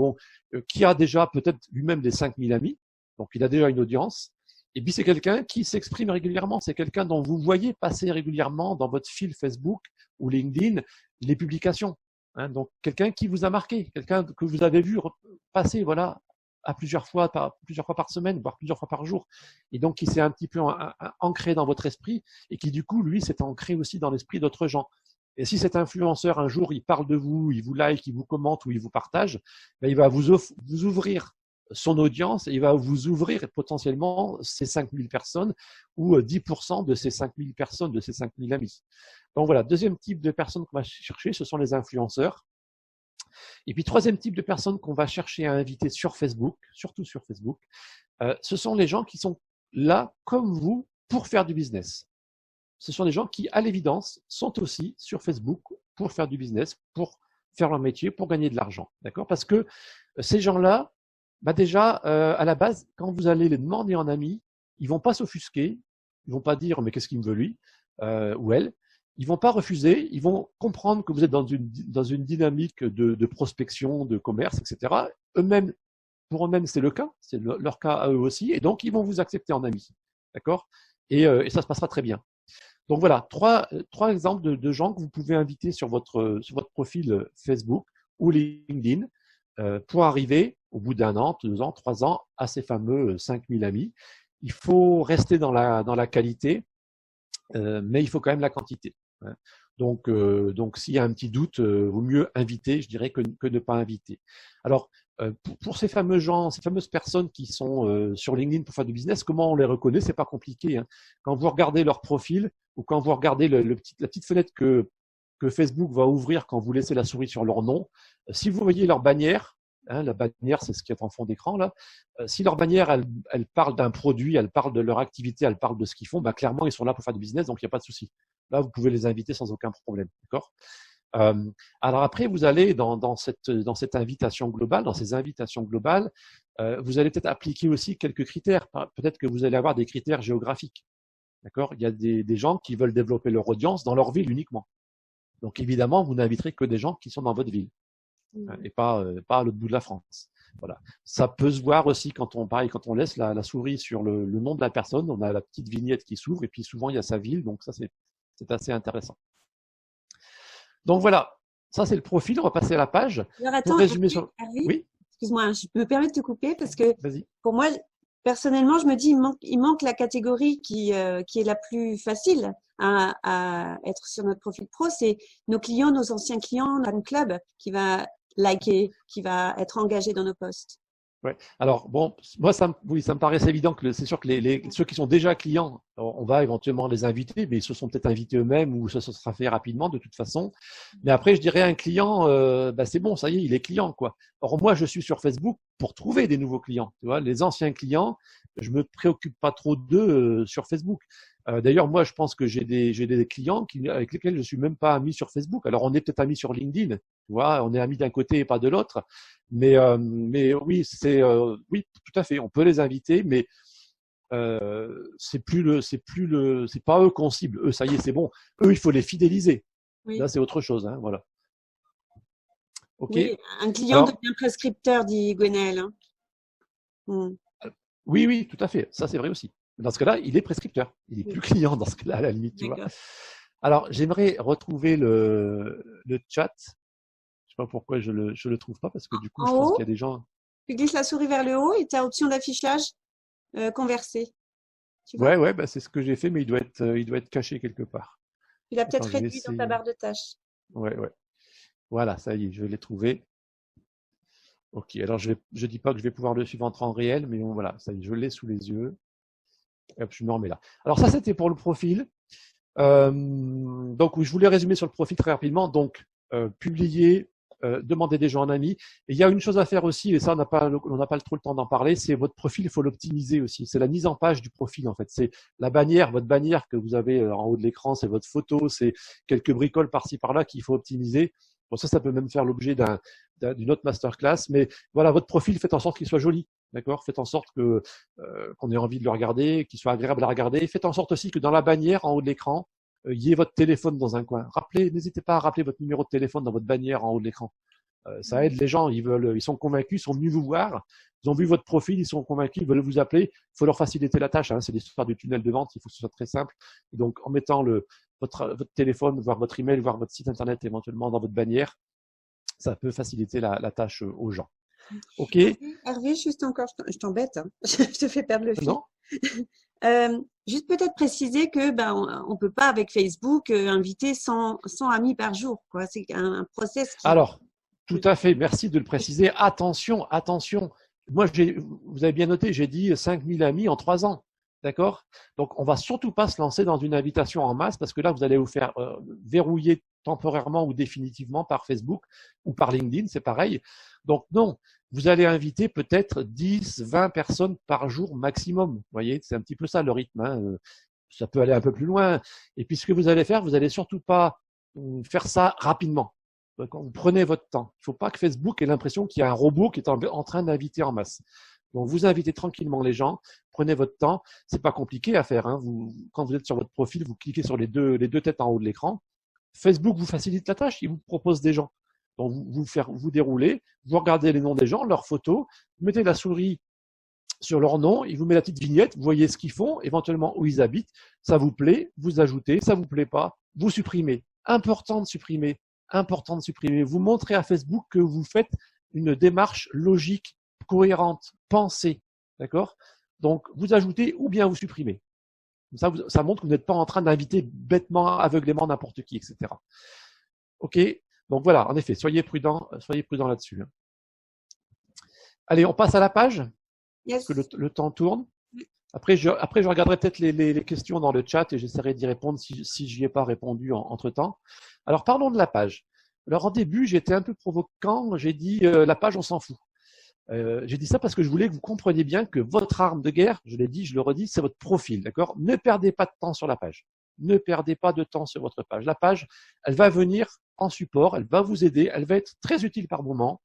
qui a déjà peut-être lui-même des 5000 amis, donc il a déjà une audience. Et puis c'est quelqu'un qui s'exprime régulièrement, c'est quelqu'un dont vous voyez passer régulièrement dans votre fil Facebook ou LinkedIn les publications. Hein, donc quelqu'un qui vous a marqué, quelqu'un que vous avez vu passer, voilà, à plusieurs fois par semaine, voire plusieurs fois par jour, et donc qui s'est un petit peu ancré dans votre esprit, et qui du coup, lui, s'est ancré aussi dans l'esprit d'autres gens. Et si cet influenceur, un jour, il parle de vous, il vous like, il vous commente ou il vous partage, ben, il va vous ouvrir son audience et il va vous ouvrir potentiellement ces 5000 personnes ou 10% de ces 5000 personnes, de ces 5000 amis. Donc voilà, deuxième type de personnes qu'on va chercher, ce sont les influenceurs. Et puis troisième type de personnes qu'on va chercher à inviter sur Facebook, surtout sur Facebook, ce sont les gens qui sont là comme vous pour faire du business. Ce sont des gens qui, à l'évidence, sont aussi sur Facebook pour faire du business, pour faire leur métier, pour gagner de l'argent. D'accord? Parce que ces gens-là, bah déjà, à la base, quand vous allez les demander en ami, ils vont pas s'offusquer, ils vont pas dire mais qu'est-ce qu'il me veut lui ou elle. Ils vont pas refuser, ils vont comprendre que vous êtes dans une dynamique de prospection, de commerce, etc. Eux-mêmes, pour eux-mêmes, c'est le cas, c'est leur cas à eux aussi, et donc ils vont vous accepter en ami. D'accord? Et ça se passera très bien. Donc voilà, trois exemples de gens que vous pouvez inviter sur votre profil Facebook ou LinkedIn pour arriver au bout d'un an, 2 ans, 3 ans à ces fameux 5000 amis. Il faut rester dans la qualité, mais il faut quand même la quantité. Donc s'il y a un petit doute, vaut mieux inviter, je dirais, que ne pas inviter. Alors, pour ces fameux gens, ces fameuses personnes qui sont sur LinkedIn pour faire du business, comment on les reconnaît? C'est pas compliqué. Hein. Quand vous regardez leur profil ou quand vous regardez la petite fenêtre que Facebook va ouvrir quand vous laissez la souris sur leur nom, si vous voyez leur bannière, hein, la bannière, c'est ce qui est en fond d'écran là. Si leur bannière, elle parle d'un produit, elle parle de leur activité, elle parle de ce qu'ils font, bah, clairement, ils sont là pour faire du business, donc il n'y a pas de souci. Là, vous pouvez les inviter sans aucun problème. D'accord? Alors après, vous allez dans cette invitation globale, dans ces invitations globales, vous allez peut-être appliquer aussi quelques critères. Peut-être que vous allez avoir des critères géographiques. D'accord? Il y a des gens qui veulent développer leur audience dans leur ville uniquement. Donc évidemment, vous n'inviterez que des gens qui sont dans votre ville et pas à l'autre bout de la France. Voilà. Ça peut se voir aussi quand on laisse la souris sur le nom de la personne, on a la petite vignette qui s'ouvre et puis souvent il y a sa ville, donc ça c'est assez intéressant. Donc voilà, ça c'est le profil. On va passer à la page. Alors attends, Pour résumer Hervé, oui, excuse-moi, je me permets de te couper parce que vas-y. pour moi, personnellement, je me dis il manque la catégorie qui est la plus facile à être sur notre profil pro, c'est nos clients, nos anciens clients, notre club qui va liker, qui va être engagé dans nos posts. Ouais. Alors bon, moi ça me paraissait évident que c'est sûr que ceux qui sont déjà clients, on va éventuellement les inviter, mais ils se sont peut-être invités eux-mêmes ou ça se sera fait rapidement de toute façon. Mais après, je dirais un client, c'est bon, ça y est, il est client quoi. Or moi, je suis sur Facebook pour trouver des nouveaux clients. Tu vois, les anciens clients, je me préoccupe pas trop d'eux sur Facebook. D'ailleurs, moi, je pense que j'ai des clients avec lesquels je suis même pas ami sur Facebook. Alors, on est peut-être amis sur LinkedIn, tu vois, on est amis d'un côté et pas de l'autre. Mais oui, oui, tout à fait. On peut les inviter, mais c'est pas eux qu'on cible. Eux, ça y est, c'est bon. Eux, il faut les fidéliser. Oui. Là, c'est autre chose, hein, voilà. Ok. Oui, un client devient prescripteur, dit Gwenaël. Oui, oui, tout à fait. Ça, c'est vrai aussi. Dans ce cas-là, il est prescripteur. Il est plus client dans ce cas-là, à la limite, tu vois. Alors, j'aimerais retrouver le chat. Je sais pas pourquoi je le trouve pas, parce que du coup, je pense qu'il y a des gens. Tu glisses la souris vers le haut et tu as option d'affichage conversé. Tu vois? Ouais, bah, c'est ce que j'ai fait, mais il doit être caché quelque part. Tu l'as peut-être réduit dans ta barre de tâches. Ouais. Voilà, ça y est, je l'ai trouvé. Ok, alors je dis pas que je vais pouvoir le suivre en temps réel, mais bon, voilà, ça y est, je l'ai sous les yeux. Hop, je me remets là. Alors ça, c'était pour le profil. Donc, je voulais résumer sur le profil très rapidement. Donc, publier, demander des gens en ami. Et il y a une chose à faire aussi, et ça, on n'a pas trop le temps d'en parler, c'est votre profil, il faut l'optimiser aussi. C'est la mise en page du profil, en fait. C'est la bannière, votre bannière que vous avez en haut de l'écran, c'est votre photo, c'est quelques bricoles par-ci par-là qu'il faut optimiser. Bon, ça peut même faire l'objet d'une autre masterclass. Mais voilà, votre profil, faites en sorte qu'il soit joli. D'accord? Faites en sorte qu'on ait envie de le regarder, qu'il soit agréable à regarder. Faites en sorte aussi que dans la bannière, en haut de l'écran, il y ait votre téléphone dans un coin. N'hésitez pas à rappeler votre numéro de téléphone dans votre bannière en haut de l'écran. Ça aide les gens. Ils sont convaincus, ils sont venus vous voir. Ils ont vu votre profil, ils sont convaincus, ils veulent vous appeler. Il faut leur faciliter la tâche. Hein. C'est l'histoire du tunnel de vente. Il faut que ce soit très simple. Et donc, en mettant votre téléphone, voire votre email, voire votre site internet éventuellement dans votre bannière, ça peut faciliter la tâche aux gens. Ok. Hervé, juste encore, je t'embête, hein. Je te fais perdre le fil. Non. Juste peut-être préciser que on peut pas avec Facebook inviter 100 amis par jour, quoi. C'est un process qui. Alors, tout à fait, merci de le préciser. Attention, attention. Moi, vous avez bien noté, j'ai dit 5000 amis en 3 ans. D'accord? Donc, on va surtout pas se lancer dans une invitation en masse parce que là, vous allez vous faire verrouiller temporairement ou définitivement par Facebook ou par LinkedIn, c'est pareil. Donc, non, vous allez inviter peut-être 10, 20 personnes par jour maximum. Vous voyez, c'est un petit peu ça le rythme, hein. Ça peut aller un peu plus loin. Et puis, ce que vous allez faire, vous allez surtout pas faire ça rapidement. Donc, vous prenez votre temps. Il ne faut pas que Facebook ait l'impression qu'il y a un robot qui est en train d'inviter en masse. Donc, vous invitez tranquillement les gens, prenez votre temps. C'est pas compliqué à faire, hein. Quand vous êtes sur votre profil, vous cliquez sur les deux têtes en haut de l'écran. Facebook vous facilite la tâche, il vous propose des gens. Donc, vous déroulez, vous regardez les noms des gens, leurs photos, vous mettez la souris sur leur nom, il vous met la petite vignette, vous voyez ce qu'ils font, éventuellement où ils habitent. Ça vous plaît, vous ajoutez, ça vous plaît pas, vous supprimez. Important de supprimer. Important de supprimer. Vous montrez à Facebook que vous faites une démarche logique, cohérente, pensée. D'accord? Donc, vous ajoutez ou bien vous supprimez. Ça montre que vous n'êtes pas en train d'inviter bêtement, aveuglément n'importe qui, etc. OK? Donc voilà, en effet, soyez prudents là-dessus. Allez, on passe à la page, Yes. parce que le temps tourne. Après, je regarderai peut-être les questions dans le chat et j'essaierai d'y répondre si j'y ai pas répondu entre-temps. Alors, parlons de la page. Alors, en début, j'étais un peu provocant. J'ai dit la page, on s'en fout. J'ai dit ça parce que je voulais que vous compreniez bien que votre arme de guerre, je l'ai dit, je le redis, c'est votre profil, d'accord? Ne perdez pas de temps sur la page. Ne perdez pas de temps sur votre page. La page, elle va venir en support, elle va vous aider, elle va être très utile par moment,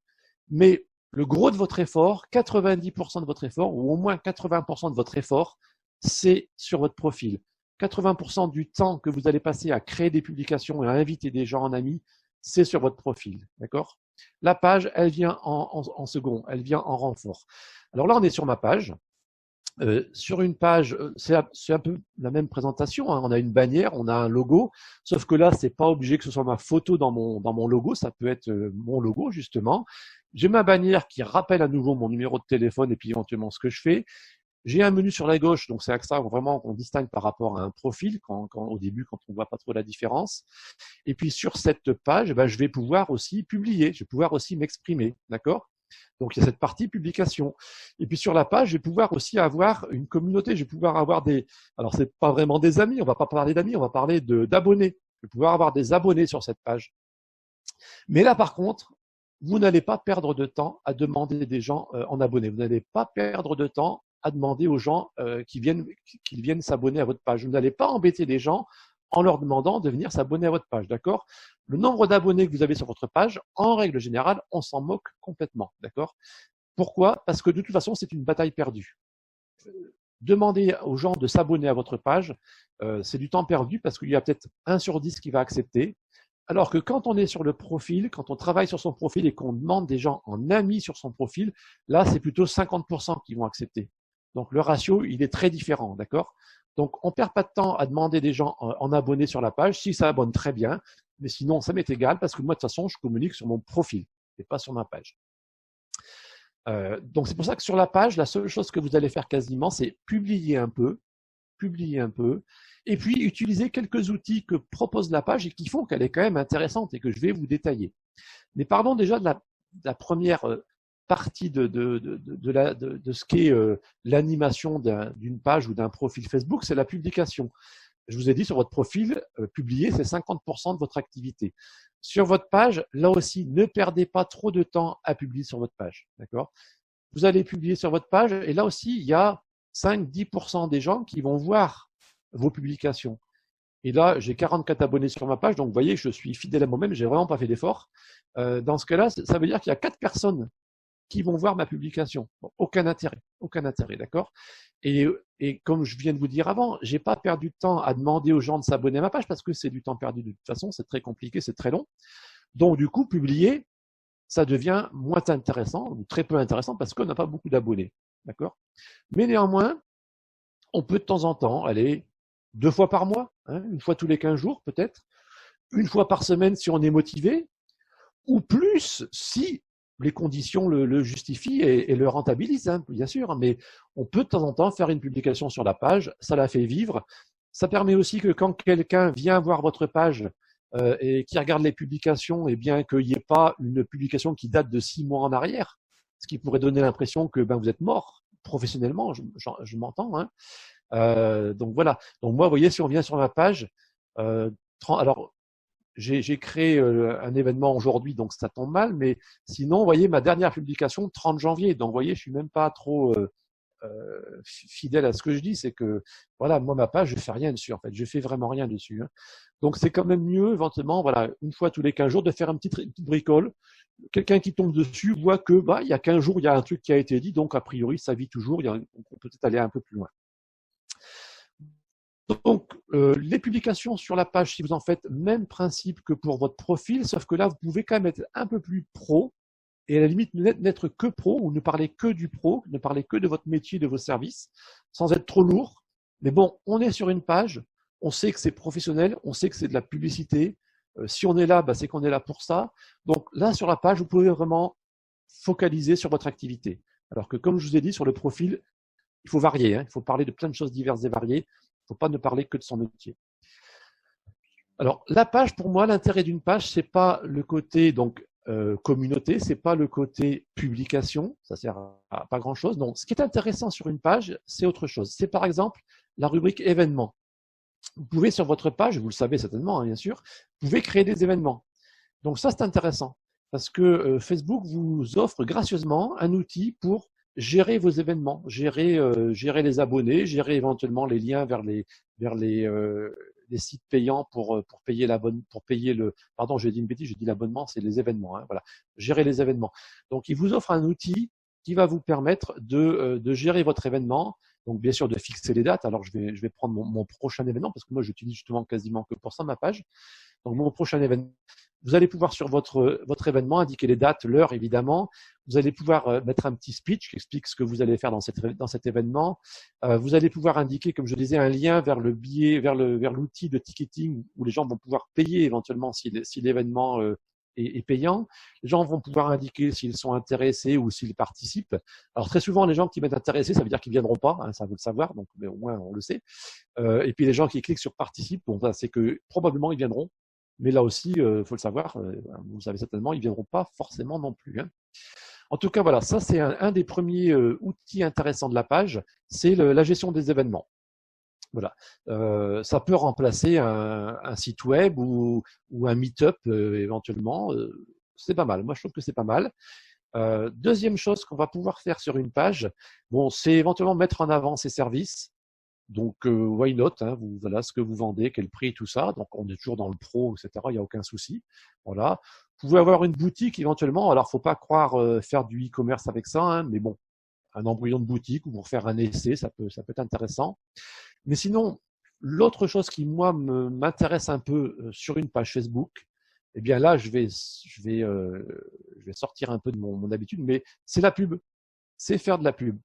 mais le gros de votre effort, 90% de votre effort, ou au moins 80% de votre effort, c'est sur votre profil. 80% du temps que vous allez passer à créer des publications et à inviter des gens en amis, c'est sur votre profil, d'accord? La page, elle vient en second, elle vient en renfort. Alors là, on est sur ma page. Sur une page, c'est un peu la même présentation, hein. On a une bannière, on a un logo, sauf que là, c'est pas obligé que ce soit ma photo dans mon logo, ça peut être mon logo justement. J'ai ma bannière qui rappelle à nouveau mon numéro de téléphone et puis éventuellement ce que je fais. J'ai un menu sur la gauche, donc c'est ça vraiment qu'on distingue par rapport à un profil au début, quand on voit pas trop la différence. Et puis sur cette page, je vais pouvoir aussi publier, je vais pouvoir aussi m'exprimer, d'accord? Donc il y a cette partie publication. Et puis sur la page, je vais pouvoir aussi avoir une communauté, je vais pouvoir avoir alors c'est pas vraiment des amis, on va pas parler d'amis, on va parler d'abonnés. Je vais pouvoir avoir des abonnés sur cette page. Mais là par contre, vous n'allez pas perdre de temps à demander des gens en abonnés. Vous n'allez pas perdre de temps à demander aux gens qu'ils viennent s'abonner à votre page. Vous n'allez pas embêter les gens en leur demandant de venir s'abonner à votre page, d'accord? Le nombre d'abonnés que vous avez sur votre page, en règle générale, on s'en moque complètement, d'accord? Pourquoi? Parce que de toute façon, c'est une bataille perdue. Demandez aux gens de s'abonner à votre page, c'est du temps perdu parce qu'il y a peut-être 1 sur 10 qui va accepter. Alors que quand on est sur le profil, quand on travaille sur son profil et qu'on demande des gens en amis sur son profil, là, c'est plutôt 50% qui vont accepter. Donc, le ratio, il est très différent, d'accord? Donc, on ne perd pas de temps à demander des gens en abonnés sur la page. Si ça abonne, très bien. Mais sinon, ça m'est égal parce que moi, de toute façon, je communique sur mon profil et pas sur ma page. Donc, c'est pour ça que sur la page, la seule chose que vous allez faire quasiment, c'est publier un peu, et puis utiliser quelques outils que propose la page et qui font qu'elle est quand même intéressante et que je vais vous détailler. Mais parlons déjà de la première partie de ce qu'est l'animation d'une page ou d'un profil Facebook, c'est la publication. Je vous ai dit sur votre profil, publier, c'est 50% de votre activité. Sur votre page, là aussi, ne perdez pas trop de temps à publier sur votre page. D'accord? Vous allez publier sur votre page et là aussi, il y a 5-10% des gens qui vont voir vos publications. Et là, j'ai 44 abonnés sur ma page, donc vous voyez, je suis fidèle à moi-même, j'ai vraiment pas fait d'effort. Dans ce cas-là, ça veut dire qu'il y a 4 personnes qui vont voir ma publication. Bon, aucun intérêt, d'accord? Et comme je viens de vous dire avant, j'ai pas perdu de temps à demander aux gens de s'abonner à ma page parce que c'est du temps perdu de toute façon, c'est très compliqué, c'est très long. Donc du coup, publier, ça devient moins intéressant ou très peu intéressant parce qu'on n'a pas beaucoup d'abonnés, d'accord? Mais néanmoins, on peut de temps en temps aller 2 fois par mois, hein, 1 fois tous les 15 jours peut-être, 1 fois par semaine si on est motivé, ou plus si les conditions le justifient et le rentabilisent, hein, bien sûr. Mais on peut de temps en temps faire une publication sur la page, ça la fait vivre. Ça permet aussi que quand quelqu'un vient voir votre page et qui regarde les publications, eh bien qu'il n'y ait pas une publication qui date de 6 mois en arrière, ce qui pourrait donner l'impression que vous êtes mort professionnellement, je m'entends. Hein. Donc voilà. Donc moi, vous voyez, si on vient sur ma page, alors j'ai créé un événement aujourd'hui, donc ça tombe mal, mais sinon, vous voyez, ma dernière publication, 30 janvier, donc vous voyez, je suis même pas trop fidèle à ce que je dis, c'est que, voilà, moi, ma page, je fais rien dessus, en fait, je fais vraiment rien dessus. Hein. Donc c'est quand même mieux, éventuellement, voilà, une fois tous les 15 jours, de faire une petite bricole. Quelqu'un qui tombe dessus voit que, il y a 15 jours, il y a un truc qui a été dit, donc a priori, ça vit toujours, on peut peut-être aller un peu plus loin. Donc, les publications sur la page, si vous en faites, même principe que pour votre profil, sauf que là, vous pouvez quand même être un peu plus pro et à la limite n'être que pro ou ne parler que du pro, ne parler que de votre métier, de vos services, sans être trop lourd. Mais bon, on est sur une page, on sait que c'est professionnel, on sait que c'est de la publicité. Si on est là, c'est qu'on est là pour ça. Donc là, sur la page, vous pouvez vraiment focaliser sur votre activité. Alors que, comme je vous ai dit, sur le profil, il faut varier. Hein, il faut parler de plein de choses diverses et variées. Il ne faut pas ne parler que de son métier. Alors, la page, pour moi, l'intérêt d'une page, c'est pas le côté communauté, c'est pas le côté publication, ça sert à pas grand-chose. Donc, ce qui est intéressant sur une page, c'est autre chose. C'est par exemple la rubrique événements. Vous pouvez sur votre page, vous le savez certainement, hein, bien sûr, vous pouvez créer des événements. Donc ça, c'est intéressant parce que Facebook vous offre gracieusement un outil pour gérer vos événements, gérer les abonnés, gérer éventuellement les liens vers les sites payants pour payer pardon, j'ai dit une bêtise, j'ai dit l'abonnement, c'est les événements, hein, voilà, gérer les événements. Donc il vous offre un outil qui va vous permettre de gérer votre événement. Donc bien sûr de fixer les dates. Alors je vais prendre mon prochain événement parce que moi j'utilise justement quasiment que pour ça ma page. Donc mon prochain événement, vous allez pouvoir sur votre événement indiquer les dates, l'heure évidemment. Vous allez pouvoir mettre un petit speech qui explique ce que vous allez faire dans cet événement. Vous allez pouvoir indiquer, comme je disais, un lien vers vers l'outil de ticketing où les gens vont pouvoir payer éventuellement si l'événement est payant. Les gens vont pouvoir indiquer s'ils sont intéressés ou s'ils participent. Alors très souvent, les gens qui mettent intéressés, ça veut dire qu'ils viendront pas, hein, ça vous le savoir, donc mais au moins on le sait. Et puis les gens qui cliquent sur participe, bon, c'est que probablement ils viendront. Mais là aussi, faut le savoir, vous le savez certainement, ils viendront pas forcément non plus. Hein. En tout cas, voilà, ça c'est un des premiers outils intéressants de la page, c'est la gestion des événements. Voilà, ça peut remplacer un site web ou un meet-up éventuellement. C'est pas mal. Moi, je trouve que c'est pas mal. Deuxième chose qu'on va pouvoir faire sur une page, bon, c'est éventuellement mettre en avant ses services. Donc, why not, hein, voilà ce que vous vendez, quel prix, tout ça. Donc, on est toujours dans le pro, etc. Il n'y a aucun souci. Voilà. Vous pouvez avoir une boutique éventuellement. Alors, faut pas croire faire du e-commerce avec ça, hein, mais bon, un embryon de boutique ou pour faire un essai, ça peut être intéressant. Mais sinon, l'autre chose qui, moi, m'intéresse un peu sur une page Facebook, eh bien là, je vais sortir un peu de mon habitude, mais c'est la pub. C'est faire de la pub.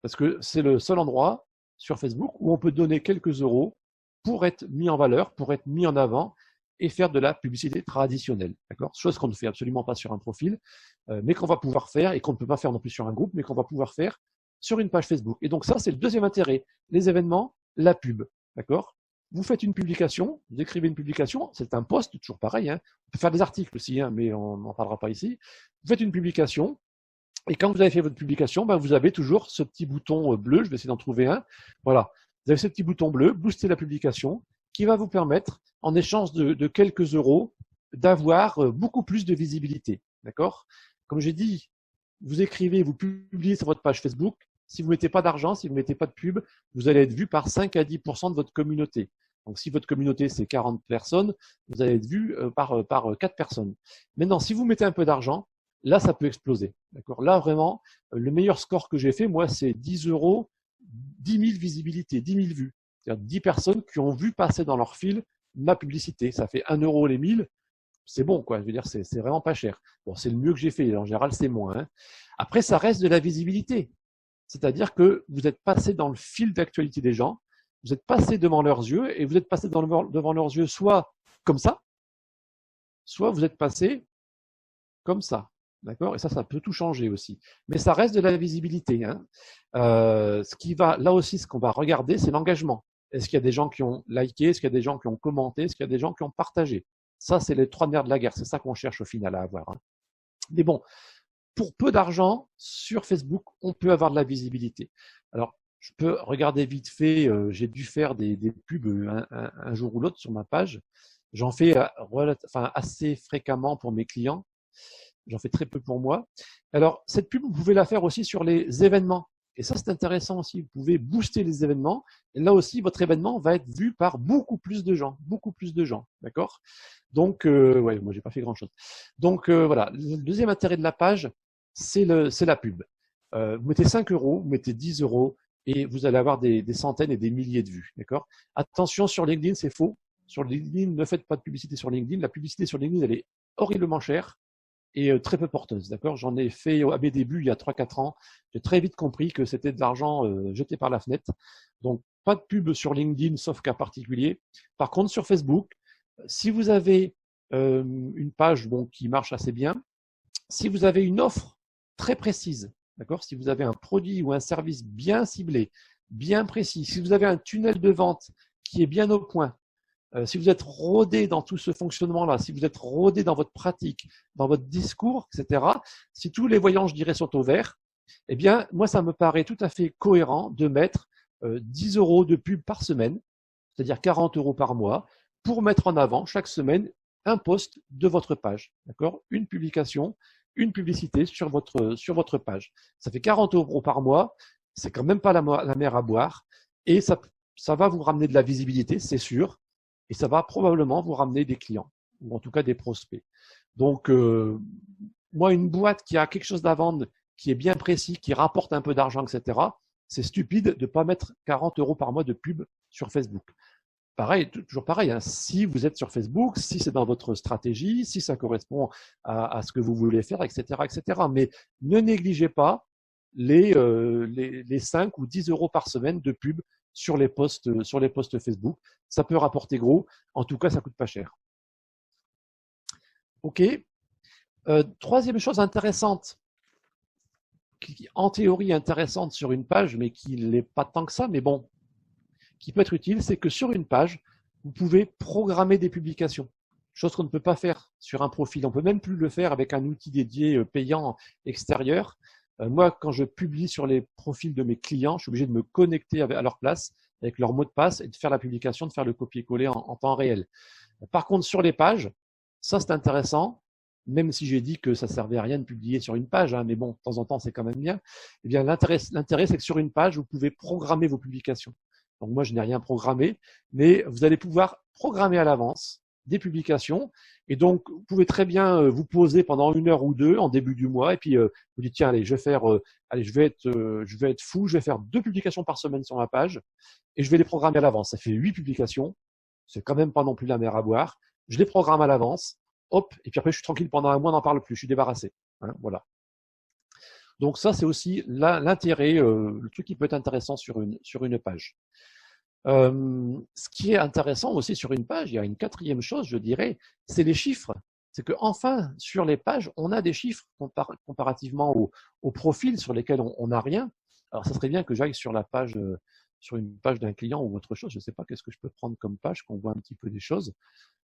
Parce que c'est le seul endroit sur Facebook où on peut donner quelques euros pour être mis en valeur, pour être mis en avant et faire de la publicité traditionnelle. D'accord ? Chose qu'on ne fait absolument pas sur un profil, mais qu'on va pouvoir faire et qu'on ne peut pas faire non plus sur un groupe, mais qu'on va pouvoir faire sur une page Facebook. Et donc ça, c'est le deuxième intérêt. Les événements, la pub. D'accord ? Vous faites une publication, vous écrivez une publication, c'est un post, toujours pareil. Hein. On peut faire des articles aussi, hein, mais on n'en parlera pas ici. Vous faites une publication, et quand vous avez fait votre publication, vous avez toujours ce petit bouton bleu, je vais essayer d'en trouver un. Voilà, vous avez ce petit bouton bleu, booster la publication, qui va vous permettre, en échange de quelques euros, d'avoir beaucoup plus de visibilité. D'accord ? Comme j'ai dit, vous écrivez, vous publiez sur votre page Facebook. Si vous ne mettez pas d'argent, si vous ne mettez pas de pub, vous allez être vu par 5 à 10% de votre communauté. Donc, si votre communauté, c'est 40 personnes, vous allez être vu par 4 personnes. Maintenant, si vous mettez un peu d'argent, là, ça peut exploser. D'accord ? Là, vraiment, le meilleur score que j'ai fait, moi, c'est 10 euros, 10 000 visibilités, 10 000 vues. C'est-à-dire 10 personnes qui ont vu passer dans leur fil ma publicité. Ça fait 1 euro les 1000. C'est bon, quoi. Je veux dire, c'est vraiment pas cher. Bon, c'est le mieux que j'ai fait. En général, c'est moins. Hein. Après, ça reste de la visibilité. C'est-à-dire que vous êtes passé dans le fil d'actualité des gens, vous êtes passé devant leurs yeux et vous êtes passé devant leurs yeux soit comme ça, soit vous êtes passé comme ça. D'accord? Et ça peut tout changer aussi. Mais ça reste de la visibilité, hein. Là aussi, ce qu'on va regarder, c'est l'engagement. Est-ce qu'il y a des gens qui ont liké? Est-ce qu'il y a des gens qui ont commenté? Est-ce qu'il y a des gens qui ont partagé? Ça, c'est les trois nerfs de la guerre. C'est ça qu'on cherche au final à avoir, hein. Mais bon, pour peu d'argent, sur Facebook, on peut avoir de la visibilité. Alors, je peux regarder vite fait, j'ai dû faire des pubs un jour ou l'autre sur ma page. J'en fais assez fréquemment pour mes clients. J'en fais très peu pour moi. Alors, cette pub, vous pouvez la faire aussi sur les événements. Et ça, c'est intéressant aussi. Vous pouvez booster les événements. Et là aussi, votre événement va être vu par beaucoup plus de gens. Beaucoup plus de gens. D'accord? Donc, ouais, moi, j'ai pas fait grand-chose. Donc, voilà. Le deuxième intérêt de la page, c'est la pub. Vous mettez 5 euros, vous mettez 10 euros et vous allez avoir des centaines et des milliers de vues. D'accord? Attention, sur LinkedIn, c'est faux. Sur LinkedIn, ne faites pas de publicité sur LinkedIn. La publicité sur LinkedIn, elle est horriblement chère et très peu porteuse. D'accord? J'en ai fait à mes débuts il y a 3-4 ans. J'ai très vite compris que c'était de l'argent jeté par la fenêtre. Donc, pas de pub sur LinkedIn, sauf cas particulier. Par contre, sur Facebook, si vous avez une page qui marche assez bien, si vous avez une offre très précise, d'accord? Si vous avez un produit ou un service bien ciblé, bien précis, si vous avez un tunnel de vente qui est bien au point, si vous êtes rodé dans tout ce fonctionnement-là, si vous êtes rodé dans votre pratique, dans votre discours, etc., si tous les voyants, je dirais, sont au vert, eh bien, moi, ça me paraît tout à fait cohérent de mettre 10 euros de pub par semaine, c'est-à-dire 40 euros par mois, pour mettre en avant chaque semaine un post de votre page, d'accord? Une publication, une publicité sur votre page. Ça fait 40 euros par mois, c'est quand même pas la mer à boire, et ça va vous ramener de la visibilité, c'est sûr, et ça va probablement vous ramener des clients, ou en tout cas des prospects. Donc, moi, une boîte qui a quelque chose à vendre, qui est bien précis, qui rapporte un peu d'argent, etc., c'est stupide de ne pas mettre 40 euros par mois de pub sur Facebook. Pareil, toujours pareil, hein, si vous êtes sur Facebook, si c'est dans votre stratégie, si ça correspond à ce que vous voulez faire, etc., etc. Mais ne négligez pas les 5 ou 10 euros par semaine de pub sur les posts Facebook. Ça peut rapporter gros. En tout cas, ça coûte pas cher. OK. Troisième chose intéressante, qui en théorie intéressante sur une page, mais qui n'est pas tant que ça, mais bon, qui peut être utile, c'est que sur une page, vous pouvez programmer des publications. Chose qu'on ne peut pas faire sur un profil. On ne peut même plus le faire avec un outil dédié payant extérieur. Moi, quand je publie sur les profils de mes clients, je suis obligé de me connecter à leur place avec leur mot de passe et de faire la publication, de faire le copier-coller en temps réel. Par contre, sur les pages, ça c'est intéressant, même si j'ai dit que ça servait à rien de publier sur une page, hein, mais bon, de temps en temps c'est quand même bien. Eh bien, l'intérêt c'est que sur une page, vous pouvez programmer vos publications. Donc moi, je n'ai rien programmé, mais vous allez pouvoir programmer à l'avance des publications. Et donc, vous pouvez très bien vous poser pendant 1 heure ou 2 en début du mois, et puis vous dites tiens, allez, je vais être fou, je vais faire 2 publications par semaine sur ma page, et je vais les programmer à l'avance. Ça fait 8 publications, c'est quand même pas non plus la mer à boire. Je les programme à l'avance, hop, et puis après je suis tranquille pendant un mois, n'en parle plus, je suis débarrassé. Hein, voilà. Donc ça, c'est aussi l'intérêt, le truc qui peut être intéressant sur une page. Ce qui est intéressant aussi sur une page, il y a une quatrième chose, je dirais, c'est les chiffres. C'est que enfin, sur les pages, on a des chiffres comparativement aux profils sur lesquels on n'a rien. Alors, ça serait bien que j'aille sur sur une page d'un client ou autre chose. Je ne sais pas qu'est-ce que je peux prendre comme page, qu'on voit un petit peu des choses.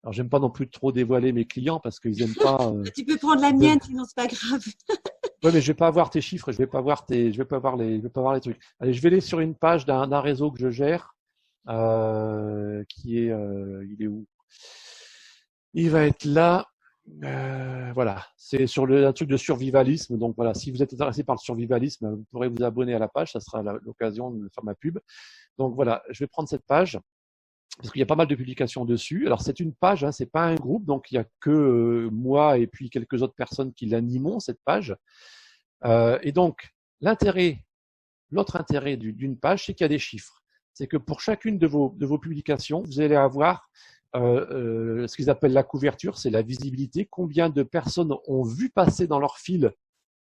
Alors, j'aime pas non plus trop dévoiler mes clients parce qu'ils aiment pas. Tu peux prendre la mienne, sinon c'est pas grave. Ouais, mais je vais pas avoir tes chiffres, je vais pas voir les trucs. Allez, je vais aller sur une page d'un réseau que je gère, il est où? Il va être là. Voilà, c'est sur un truc de survivalisme. Donc voilà, si vous êtes intéressé par le survivalisme, vous pourrez vous abonner à la page, ça sera l'occasion de faire ma pub. Donc voilà, je vais prendre cette page parce qu'il y a pas mal de publications dessus. Alors c'est une page, hein, c'est pas un groupe, donc il y a que moi et puis quelques autres personnes qui l'animent cette page. Et donc l'autre intérêt d'une page, c'est qu'il y a des chiffres. C'est que pour chacune de vos publications, vous allez avoir ce qu'ils appellent la couverture, c'est la visibilité. Combien de personnes ont vu passer dans leur fil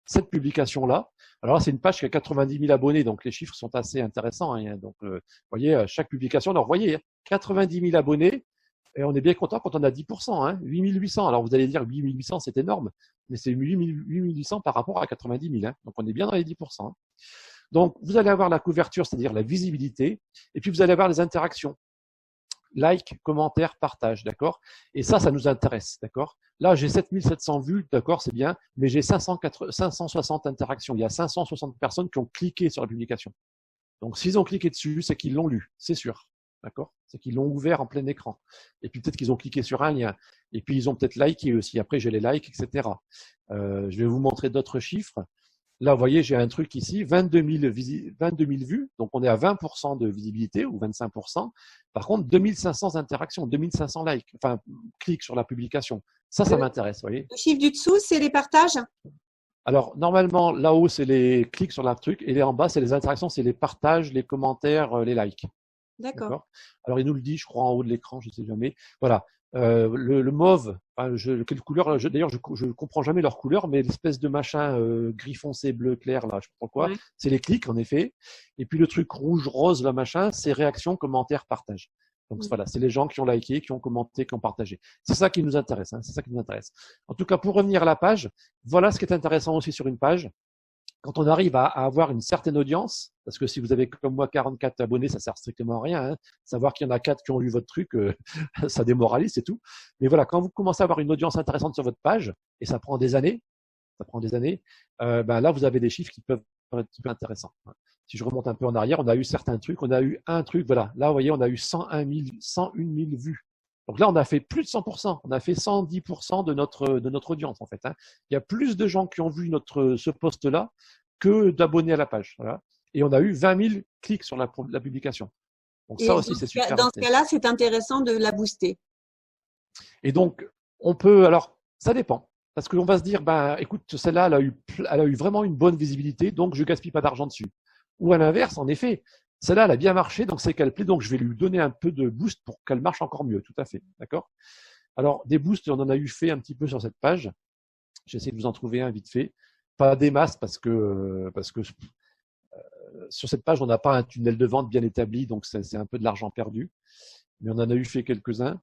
cette publication-là? Alors là, c'est une page qui a 90 000 abonnés, donc les chiffres sont assez intéressants. Hein, donc, vous voyez, chaque publication, alors vous voyez, 90 000 abonnés, et on est bien content quand on a 10%, hein, 8 800. Alors vous allez dire 8 800, c'est énorme. mais c'est 8800 par rapport à 90 000. Hein. Donc, on est bien dans les 10%. Hein. Donc, vous allez avoir la couverture, c'est-à-dire la visibilité, et puis vous allez avoir les interactions. Like, commentaire, partage, d'accord? Et ça nous intéresse, d'accord? Là, j'ai 7700 vues, d'accord, c'est bien, mais j'ai 560 interactions. Il y a 560 personnes qui ont cliqué sur la publication. Donc, s'ils ont cliqué dessus, c'est qu'ils l'ont lu, c'est sûr. D'accord? C'est qu'ils l'ont ouvert en plein écran. Et puis peut-être qu'ils ont cliqué sur un lien. Et puis ils ont peut-être liké aussi. Après, j'ai les likes, etc. Je vais vous montrer d'autres chiffres. Là, vous voyez, j'ai un truc ici, 22 000 vues. Donc, on est à 20% de visibilité ou 25%. Par contre, 2500 interactions, 2500 likes, enfin, clics sur la publication. Ça m'intéresse, vous voyez. Le chiffre du dessous, c'est les partages? Alors, normalement, là-haut, c'est les clics sur la truc. Et en bas, c'est les interactions, c'est les partages, les commentaires, les likes. D'accord. Alors, il nous le dit, je crois, en haut de l'écran, je ne sais jamais. Voilà. Le mauve, quelle couleur, d'ailleurs, je ne comprends jamais leur couleur, mais l'espèce de machin gris foncé, bleu clair, là, je ne sais pas quoi, c'est les clics, en effet. Et puis, le truc rouge, rose, là, machin, c'est réactions, commentaires, partage. Donc, voilà, c'est les gens qui ont liké, qui ont commenté, qui ont partagé. C'est ça qui nous intéresse, hein, c'est ça qui nous intéresse. En tout cas, pour revenir à la page, voilà ce qui est intéressant aussi sur une page. Quand on arrive à avoir une certaine audience, parce que si vous avez comme moi 44 abonnés, ça sert strictement à rien. Hein. Savoir qu'il y en a 4 qui ont lu votre truc, ça démoralise, c'est tout. Mais voilà, quand vous commencez à avoir une audience intéressante sur votre page, et ça prend des années, ben là vous avez des chiffres qui peuvent être un petit peu intéressants. Si je remonte un peu en arrière, on a eu certains trucs, on a eu un truc, voilà, là vous voyez, on a eu 101 000 vues. Donc là, on a fait plus de 100%, on a fait 110% de notre audience en fait. Hein. Il y a plus de gens qui ont vu ce post-là que d'abonnés à la page. Voilà. Et on a eu 20 000 clics sur la publication. Donc ça aussi, c'est super. Dans ce cas-là, c'est intéressant de la booster. Et donc, on peut, alors, ça dépend. Parce qu'on va se dire, ben, écoute, celle-là, elle a eu vraiment une bonne visibilité, donc je gaspille pas d'argent dessus. Ou à l'inverse, en effet, celle-là, elle a bien marché, donc c'est qu'elle plaît, donc je vais lui donner un peu de boost pour qu'elle marche encore mieux, tout à fait. D'accord? Alors, des boosts, on en a eu fait un petit peu sur cette page. J'essaie de vous en trouver un vite fait. Pas des masses parce que sur cette page, on n'a pas un tunnel de vente bien établi, donc c'est un peu de l'argent perdu. Mais on en a eu fait quelques-uns.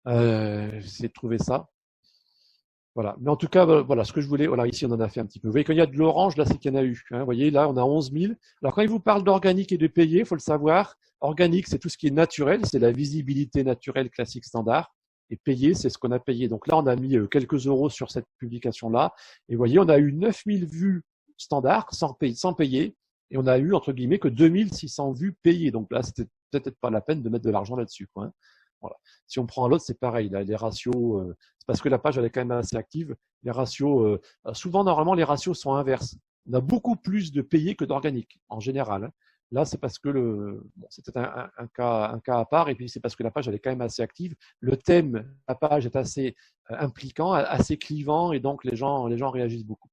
J'essaie de trouver ça. Voilà. Mais en tout cas, voilà ce que je voulais. Voilà, ici, on en a fait un petit peu. Vous voyez, quand il y a de l'orange, là, c'est qu'il y en a eu. Hein. Vous voyez, là, on a 11 000. Alors, quand il vous parle d'organique et de payé, il faut le savoir. Organique, c'est tout ce qui est naturel. C'est la visibilité naturelle classique standard. Et payé, c'est ce qu'on a payé. Donc là, on a mis quelques euros sur cette publication-là. Et vous voyez, on a eu 9 000 vues standard sans payer. Et on a eu, entre guillemets, que 2 600 vues payées. Donc là, c'était peut-être pas la peine de mettre de l'argent là-dessus, quoi. Hein. Voilà. Si on prend l'autre, c'est pareil. Là, les ratios, c'est parce que la page elle est quand même assez active. Les ratios, souvent normalement les ratios sont inverses. On a beaucoup plus de payés que d'organiques en général. Hein. Là, c'est parce que c'est peut-être un cas à part, et puis c'est parce que la page elle est quand même assez active. Le thème de la page est assez impliquant, assez clivant, et donc les gens réagissent beaucoup.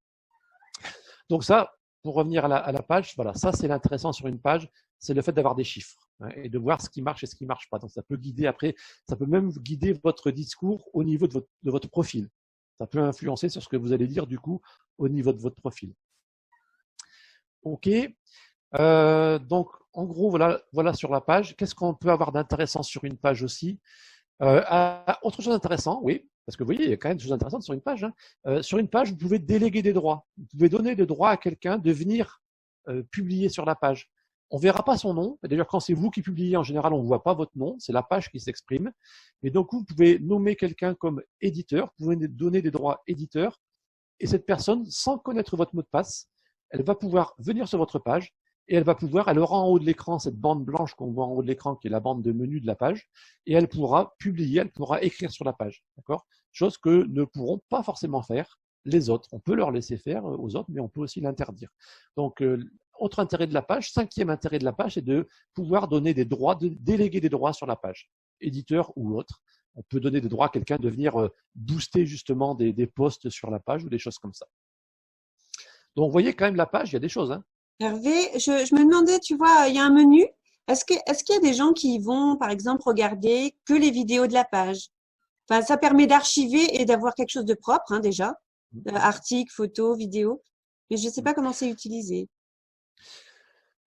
Donc ça, pour revenir à la page, voilà, ça c'est l'intéressant sur une page, c'est le fait d'avoir des chiffres hein, et de voir ce qui marche et ce qui marche pas. Donc ça peut guider après, ça peut même guider votre discours au niveau de votre profil. Ça peut influencer sur ce que vous allez dire du coup au niveau de votre profil. Ok. Donc en gros voilà sur la page. Qu'est-ce qu'on peut avoir d'intéressant sur une page aussi? Autre chose d'intéressant, oui, parce que vous voyez, il y a quand même des choses intéressantes sur une page. Hein. Sur une page, vous pouvez déléguer des droits. Vous pouvez donner des droits à quelqu'un de venir publier sur la page. On ne verra pas son nom. D'ailleurs, quand c'est vous qui publiez, en général, on ne voit pas votre nom. C'est la page qui s'exprime. Et donc, vous pouvez nommer quelqu'un comme éditeur. Vous pouvez donner des droits éditeur. Et cette personne, sans connaître votre mot de passe, elle va pouvoir venir sur votre page et elle aura en haut de l'écran cette bande blanche qu'on voit en haut de l'écran qui est la bande de menu de la page et elle pourra publier, elle pourra écrire sur la page, d'accord? Chose que ne pourront pas forcément faire les autres. On peut leur laisser faire aux autres, mais on peut aussi l'interdire. Donc, autre intérêt de la page, cinquième intérêt de la page, c'est de pouvoir donner des droits, de déléguer des droits sur la page, éditeur ou autre. On peut donner des droits à quelqu'un de venir booster justement des posts sur la page ou des choses comme ça. Donc, vous voyez quand même la page, il y a des choses. Hein. Hervé, je me demandais, tu vois, il y a un menu. Est-ce qu'il y a des gens qui vont, par exemple, regarder que les vidéos de la page? Enfin, ça permet d'archiver et d'avoir quelque chose de propre, hein, déjà. Articles, photos, vidéos. Mais je ne sais pas comment c'est utilisé.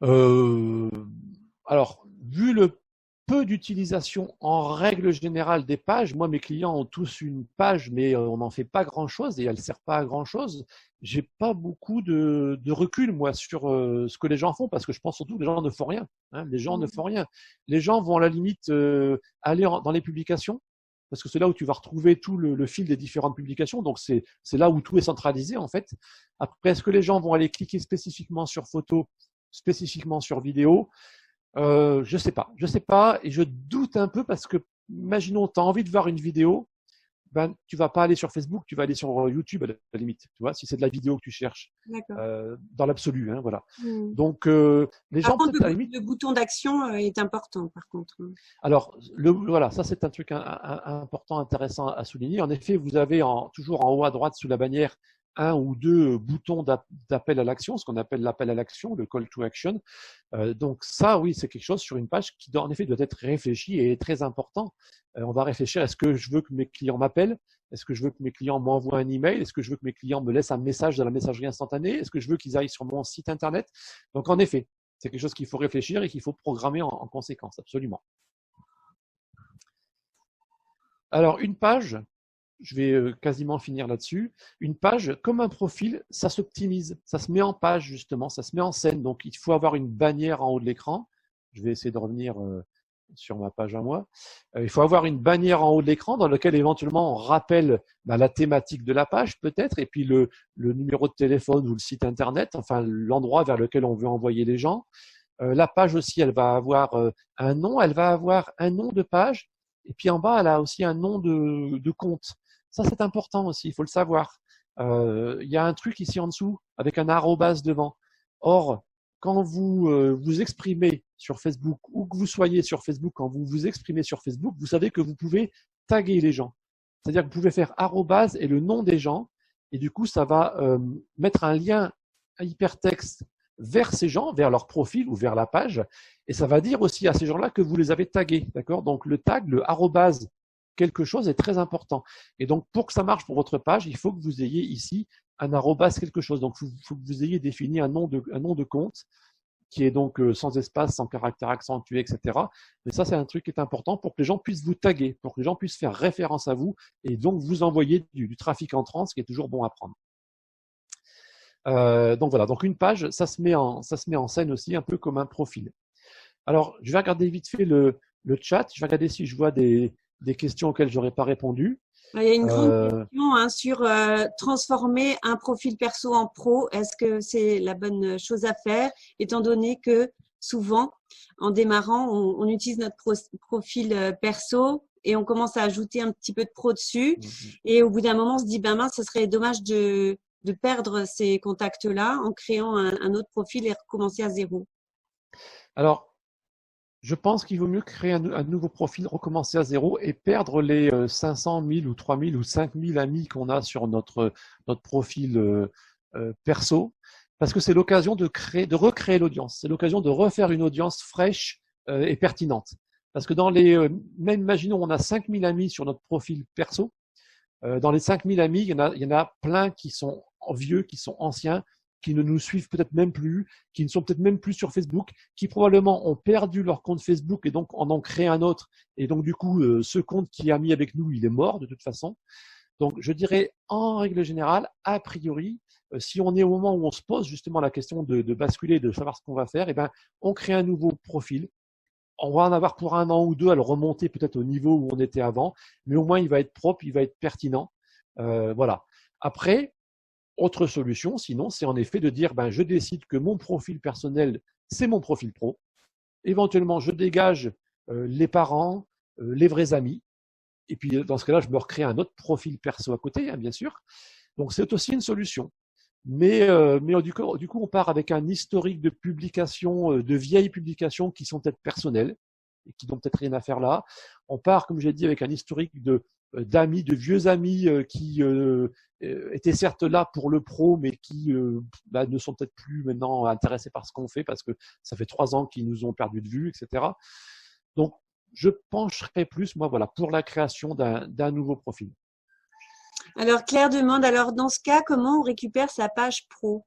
Alors, vu le peu d'utilisation en règle générale des pages. Moi, mes clients ont tous une page, mais on n'en fait pas grand-chose et elle ne sert pas à grand-chose. J'ai pas beaucoup de recul, moi, sur ce que les gens font, parce que je pense surtout que les gens ne font rien. Hein. Les gens ne font rien. Les gens vont à la limite aller dans les publications, parce que c'est là où tu vas retrouver tout le fil des différentes publications. Donc, c'est là où tout est centralisé, en fait. Après, est-ce que les gens vont aller cliquer spécifiquement sur photo, spécifiquement sur vidéo? Je sais pas, et je doute un peu parce que, imaginons, tu as envie de voir une vidéo, ben, tu vas pas aller sur Facebook, tu vas aller sur YouTube à la limite, tu vois, si c'est de la vidéo que tu cherches, dans l'absolu, hein, voilà. Donc, les Par gens, contre, peut-être, à la limite. le bouton d'action est important, par contre. Alors, voilà, ça c'est un truc important, intéressant à souligner. En effet, vous avez toujours en haut à droite sous la bannière un ou deux boutons d'appel à l'action, ce qu'on appelle l'appel à l'action, le call to action. Donc ça, oui, c'est quelque chose sur une page qui, en effet, doit être réfléchi et est très important. On va réfléchir, est-ce que je veux que mes clients m'appellent? Est-ce que je veux que mes clients m'envoient un email? Est-ce que je veux que mes clients me laissent un message dans la messagerie instantanée? Est-ce que je veux qu'ils aillent sur mon site internet? Donc en effet, c'est quelque chose qu'il faut réfléchir et qu'il faut programmer en conséquence, absolument. Alors, une page, je vais quasiment finir là-dessus. Une page, comme un profil, ça s'optimise, ça se met en page justement, ça se met en scène. Donc, il faut avoir une bannière en haut de l'écran. Je vais essayer de revenir sur ma page à moi. Il faut avoir une bannière en haut de l'écran dans laquelle éventuellement on rappelle la thématique de la page peut-être, et puis le numéro de téléphone ou le site internet, enfin l'endroit vers lequel on veut envoyer les gens. La page aussi, elle va avoir un nom, elle va avoir un nom de page, et puis en bas, elle a aussi un nom de compte. Ça, c'est important aussi, il faut le savoir. Il y a un truc ici en dessous avec un arrobase devant. Or, quand vous vous exprimez sur Facebook, ou que vous soyez sur Facebook, quand vous vous exprimez sur Facebook, vous savez que vous pouvez taguer les gens. C'est-à-dire que vous pouvez faire arrobase et le nom des gens, et du coup, ça va mettre un lien hypertexte vers ces gens, vers leur profil ou vers la page, et ça va dire aussi à ces gens-là que vous les avez tagués, d'accord? Donc le tag, le arrobase quelque chose est très important. Et donc pour que ça marche pour votre page, il faut que vous ayez ici un arrobase quelque chose. Donc il faut que vous ayez défini un nom de compte qui est donc sans espace, sans caractère accentué, etc. Mais ça, c'est un truc qui est important pour que les gens puissent vous taguer, pour que les gens puissent faire référence à vous et donc vous envoyer du trafic entrant, ce qui est toujours bon à prendre. Donc voilà, donc une page, ça se met en scène aussi, un peu comme un profil. Alors, je vais regarder vite fait le chat, je vais regarder si je vois des questions auxquelles je n'aurais pas répondu. Il y a une grande question sur transformer un profil perso en pro. Est-ce que c'est la bonne chose à faire, étant donné que souvent, en démarrant, on utilise notre profil perso et on commence à ajouter un petit peu de pro dessus. Et au bout d'un moment, on se dit, ben mince, ce serait dommage de perdre ces contacts-là en créant un autre profil et recommencer à zéro. Alors, je pense qu'il vaut mieux créer un nouveau profil, recommencer à zéro et perdre les 500 000 ou 3 000 ou 5 000 amis qu'on a sur notre profil perso, parce que c'est l'occasion de recréer l'audience. C'est l'occasion de refaire une audience fraîche et pertinente. Parce que même imaginons, on a 5 000 amis sur notre profil perso. Dans les 5 000 amis, il y en a plein qui sont vieux, qui sont anciens, qui ne nous suivent peut-être même plus, qui ne sont peut-être même plus sur Facebook, qui probablement ont perdu leur compte Facebook et donc en ont créé un autre. Et donc du coup, ce compte qui a mis avec nous, il est mort de toute façon. Donc je dirais, en règle générale, a priori, si on est au moment où on se pose justement la question de basculer, de savoir ce qu'on va faire, eh ben, on crée un nouveau profil. On va en avoir pour 1 an ou 2 à le remonter peut-être au niveau où on était avant, mais au moins il va être propre, il va être pertinent. Voilà. Après, autre solution, sinon, c'est en effet de dire, je décide que mon profil personnel, c'est mon profil pro. Éventuellement, je dégage les parents, les vrais amis. Et puis, dans ce cas-là, je me recrée un autre profil perso à côté, hein, bien sûr. Donc, c'est aussi une solution. Mais du coup, on part avec un historique de publications, de vieilles publications qui sont peut-être personnelles et qui n'ont peut-être rien à faire là. On part, comme j'ai dit, avec un historique d'amis, de vieux amis qui étaient certes là pour le pro, mais qui ne sont peut-être plus maintenant intéressés par ce qu'on fait parce que ça fait 3 ans qu'ils nous ont perdu de vue, etc. Donc, je pencherai plus, moi, voilà, pour la création d'un nouveau profil. Alors, Claire demande, alors dans ce cas, comment on récupère sa page pro?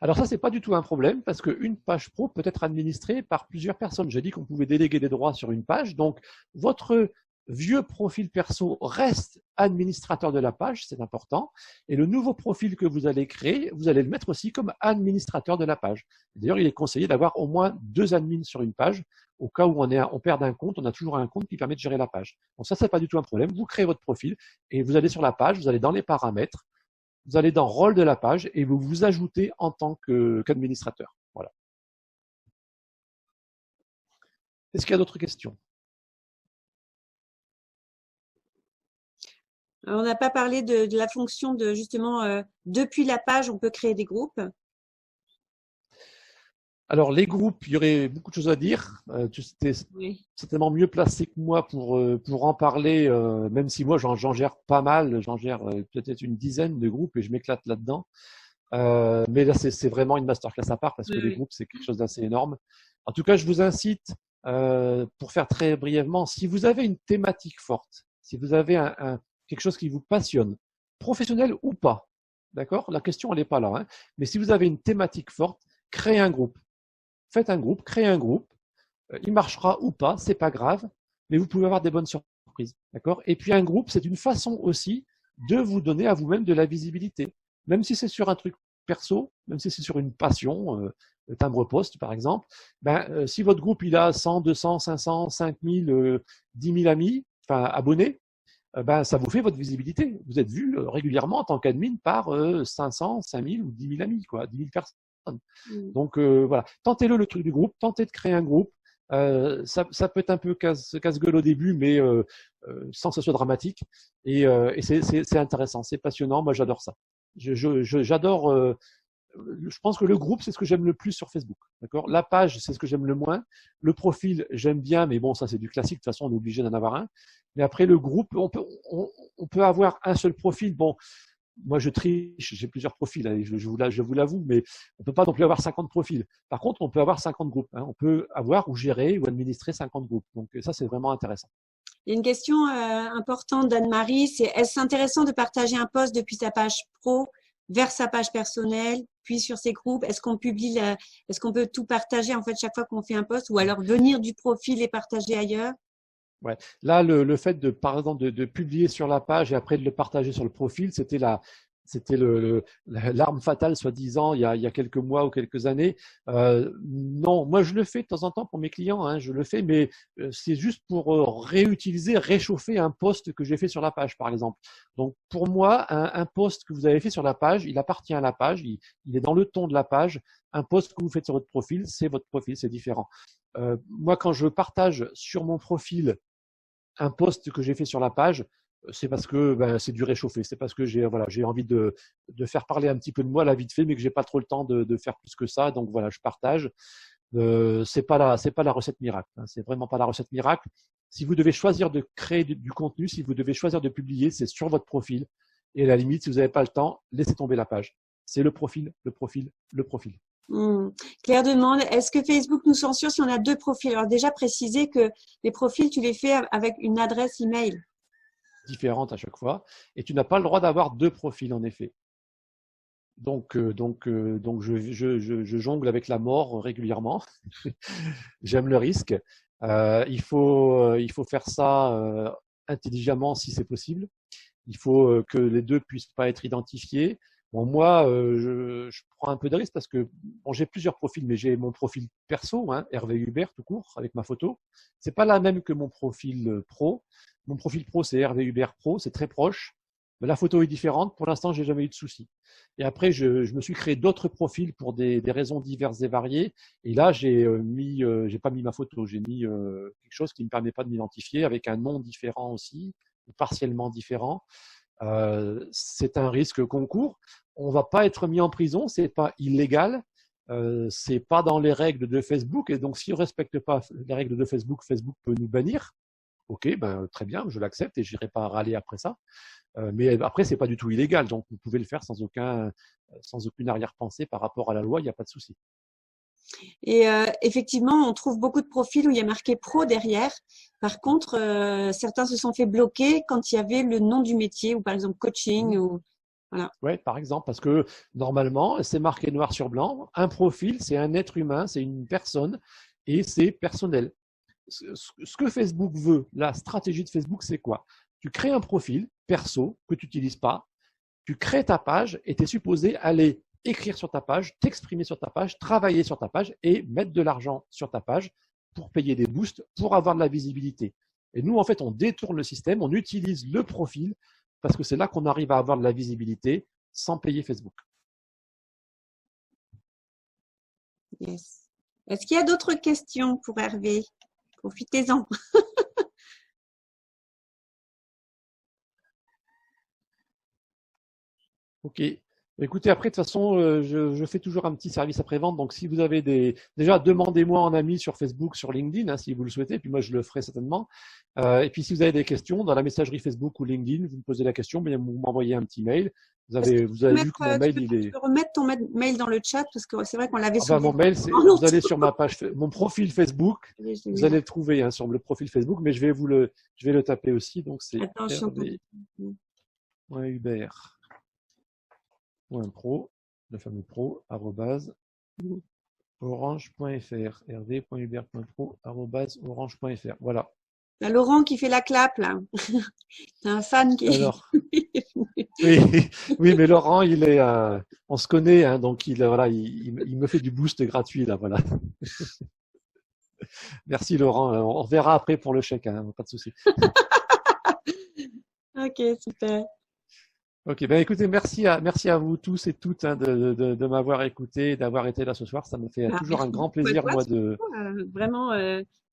Alors ça, c'est pas du tout un problème parce qu'une page pro peut être administrée par plusieurs personnes. J'ai dit qu'on pouvait déléguer des droits sur une page. Donc, votre vieux profil perso reste administrateur de la page, c'est important. Et le nouveau profil que vous allez créer, vous allez le mettre aussi comme administrateur de la page. D'ailleurs, il est conseillé d'avoir au moins 2 admins sur une page. Au cas où on perd un compte, on a toujours un compte qui permet de gérer la page. Donc ça, c'est pas du tout un problème. Vous créez votre profil et vous allez sur la page, vous allez dans les paramètres, vous allez dans rôle de la page et vous vous ajoutez en tant qu'administrateur. Voilà. Est-ce qu'il y a d'autres questions? Alors, on n'a pas parlé de la fonction de justement, depuis la page, on peut créer des groupes. Alors, les groupes, il y aurait beaucoup de choses à dire. Tu étais Oui. certainement mieux placé que moi pour en parler, même si moi, j'en gère pas mal. J'en gère peut-être une dizaine de groupes et je m'éclate là-dedans. Mais là, c'est vraiment une masterclass à part parce que Oui, les oui. groupes, c'est quelque chose d'assez énorme. En tout cas, je vous incite, pour faire très brièvement, si vous avez une thématique forte, si vous avez quelque chose qui vous passionne, professionnel ou pas, d'accord? La question, elle n'est pas là, hein. Mais si vous avez une thématique forte, créez un groupe. Faites un groupe, créez un groupe. Il marchera ou pas, c'est pas grave, mais vous pouvez avoir des bonnes surprises, d'accord? Et puis un groupe, c'est une façon aussi de vous donner à vous-même de la visibilité, même si c'est sur un truc perso, même si c'est sur une passion, le timbre-poste par exemple. Si votre groupe il a 100, 200, 500, 5000, 10 000 amis, enfin abonnés, ça vous fait votre visibilité. Vous êtes vu régulièrement en tant qu'admin par 500, 5000 ou 10 000 amis, quoi, 10 000 personnes. Donc voilà, tentez-le le truc du groupe, tentez de créer un groupe. Ça peut être un peu casse-gueule au début, mais sans que ce soit dramatique. Et c'est intéressant, c'est passionnant. Moi, j'adore ça. J'adore. Je pense que le groupe, c'est ce que j'aime le plus sur Facebook. D'accord. La page, c'est ce que j'aime le moins. Le profil, j'aime bien, mais bon, ça c'est du classique. De toute façon, on est obligé d'en avoir un. Mais après, le groupe, on peut avoir un seul profil. Bon, moi, je triche, j'ai plusieurs profils, hein, je vous l'avoue, mais on peut pas non plus avoir 50 profils. Par contre, on peut avoir 50 groupes. Hein. On peut avoir ou gérer ou administrer 50 groupes. Donc ça, c'est vraiment intéressant. Il y a une question importante d'Anne-Marie, c'est est-ce intéressant de partager un post depuis sa page pro vers sa page personnelle, puis sur ses groupes? Est-ce qu'on est-ce qu'on peut tout partager en fait chaque fois qu'on fait un post, ou alors venir du profil et partager ailleurs? Ouais. Là, le fait de, par exemple, de publier sur la page et après de le partager sur le profil, c'était l'arme fatale, soi-disant, il y a quelques mois ou quelques années. Non, moi je le fais de temps en temps pour mes clients, hein, je le fais, mais c'est juste pour réutiliser, réchauffer un post que j'ai fait sur la page, par exemple. Donc pour moi, un post que vous avez fait sur la page, il appartient à la page, il est dans le ton de la page. Un post que vous faites sur votre profil, c'est votre profil, c'est différent. Moi, quand je partage sur mon profil un post que j'ai fait sur la page, c'est parce que c'est du réchauffé. C'est parce que j'ai envie de faire parler un petit peu de moi là vite fait, mais que j'ai pas trop le temps de faire plus que ça. Donc voilà, je partage. C'est pas la recette miracle. Hein. C'est vraiment pas la recette miracle. Si vous devez choisir de créer du contenu, si vous devez choisir de publier, c'est sur votre profil. Et à la limite, si vous n'avez pas le temps, laissez tomber la page. C'est le profil, le profil, le profil. Claire demande, est-ce que Facebook nous censure si on a 2 profils? Alors déjà préciser que les profils, tu les fais avec une adresse email. Différente à chaque fois. Et tu n'as pas le droit d'avoir 2 profils, en effet. Donc je jongle avec la mort régulièrement. J'aime le risque. Il faut faire ça intelligemment si c'est possible. Il faut que les deux puissent pas être identifiés. Bon, moi, je prends un peu de risque parce que bon, j'ai plusieurs profils, mais j'ai mon profil perso, hein, Hervé Hubert tout court, avec ma photo. C'est pas la même que mon profil pro. Mon profil pro, c'est Hervé Hubert Pro, c'est très proche. Mais la photo est différente. Pour l'instant, j'ai jamais eu de soucis. Et après, je me suis créé d'autres profils pour des raisons diverses et variées. Et là, j'ai pas mis ma photo, j'ai mis quelque chose qui me permet pas de m'identifier, avec un nom différent aussi, partiellement différent. C'est un risque qu'on court. On va pas être mis en prison, c'est pas illégal. C'est pas dans les règles de Facebook. Et donc, si on respecte pas les règles de Facebook, Facebook peut nous bannir. Ok, très bien, je l'accepte et j'irai pas râler après ça. Mais après, c'est pas du tout illégal, donc vous pouvez le faire sans aucune arrière-pensée par rapport à la loi, il n'y a pas de souci. Et effectivement, on trouve beaucoup de profils où il y a marqué pro derrière. Par contre, certains se sont fait bloquer quand il y avait le nom du métier, ou par exemple coaching. Ou... Voilà. Ouais, par exemple, parce que normalement, c'est marqué noir sur blanc. Un profil, c'est un être humain, c'est une personne et c'est personnel. Ce que Facebook veut, la stratégie de Facebook, c'est quoi? Tu crées un profil perso que tu n'utilises pas, tu crées ta page et tu es supposé aller écrire sur ta page, t'exprimer sur ta page, travailler sur ta page et mettre de l'argent sur ta page pour payer des boosts, pour avoir de la visibilité. Et nous, en fait, on détourne le système, on utilise le profil parce que c'est là qu'on arrive à avoir de la visibilité sans payer Facebook. Yes. Est-ce qu'il y a d'autres questions pour Hervé? Profitez-en. Ok. Écoutez, après, de toute façon, je fais toujours un petit service après-vente. Donc, si vous avez déjà, demandez-moi en ami sur Facebook, sur LinkedIn, hein, si vous le souhaitez. Puis moi, je le ferai certainement. Et puis, si vous avez des questions dans la messagerie Facebook ou LinkedIn, vous me posez la question, bien, vous m'envoyez un petit mail. Vous Est-ce que avez, tu vous peux avez vu que mon tu mail, peux il est. remettre ton mail dans le chat parce que c'est vrai qu'on l'avait Ah ben, mon soulevé mail, c'est, pendant vous allez longtemps. sur ma page, mon profil Facebook. Je l'ai Vous mis là. allez le trouver, hein, sur le profil Facebook, mais je vais le taper aussi. Donc, c'est Attends, je suis en train de- hervé.hubert.pro, le fameux pro, arrobase, orange.fr, hervé.hubert.pro, arrobase, orange.fr. Voilà. Il y a Laurent qui fait la clap là. C'est un fan qui. Alors, oui, oui, mais Laurent, on se connaît, hein, donc voilà, il me fait du boost gratuit, là, voilà. Merci Laurent. On verra après pour le chèque, hein, pas de souci. Ok, super. Ok, ben écoutez, merci à vous tous et toutes, hein, de m'avoir écouté, d'avoir été là ce soir. Ça me fait Ah, toujours un merci grand beaucoup à plaisir, toi, moi, surtout, vraiment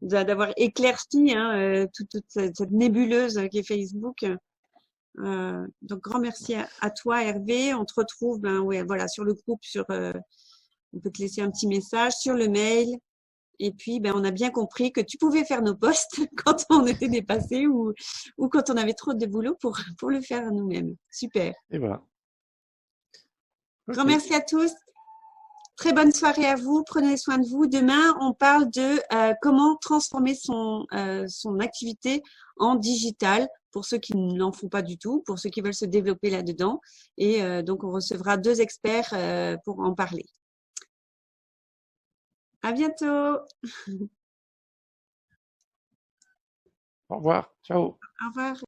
d'avoir éclairci hein, toute cette nébuleuse qui est Facebook. Donc grand merci à toi Hervé. On te retrouve ben ouais voilà sur le groupe on peut te laisser un petit message sur le mail et puis ben on a bien compris que tu pouvais faire nos posts quand on était dépassé ou quand on avait trop de boulot pour le faire nous-mêmes. Super. Et voilà. Grand Ok. merci à tous. Très bonne soirée à vous. Prenez soin de vous. Demain, on parle de comment transformer son activité en digital pour ceux qui ne l'en font pas du tout, pour ceux qui veulent se développer là-dedans. Et donc, on recevra 2 experts pour en parler. À bientôt. Au revoir. Ciao. Au revoir.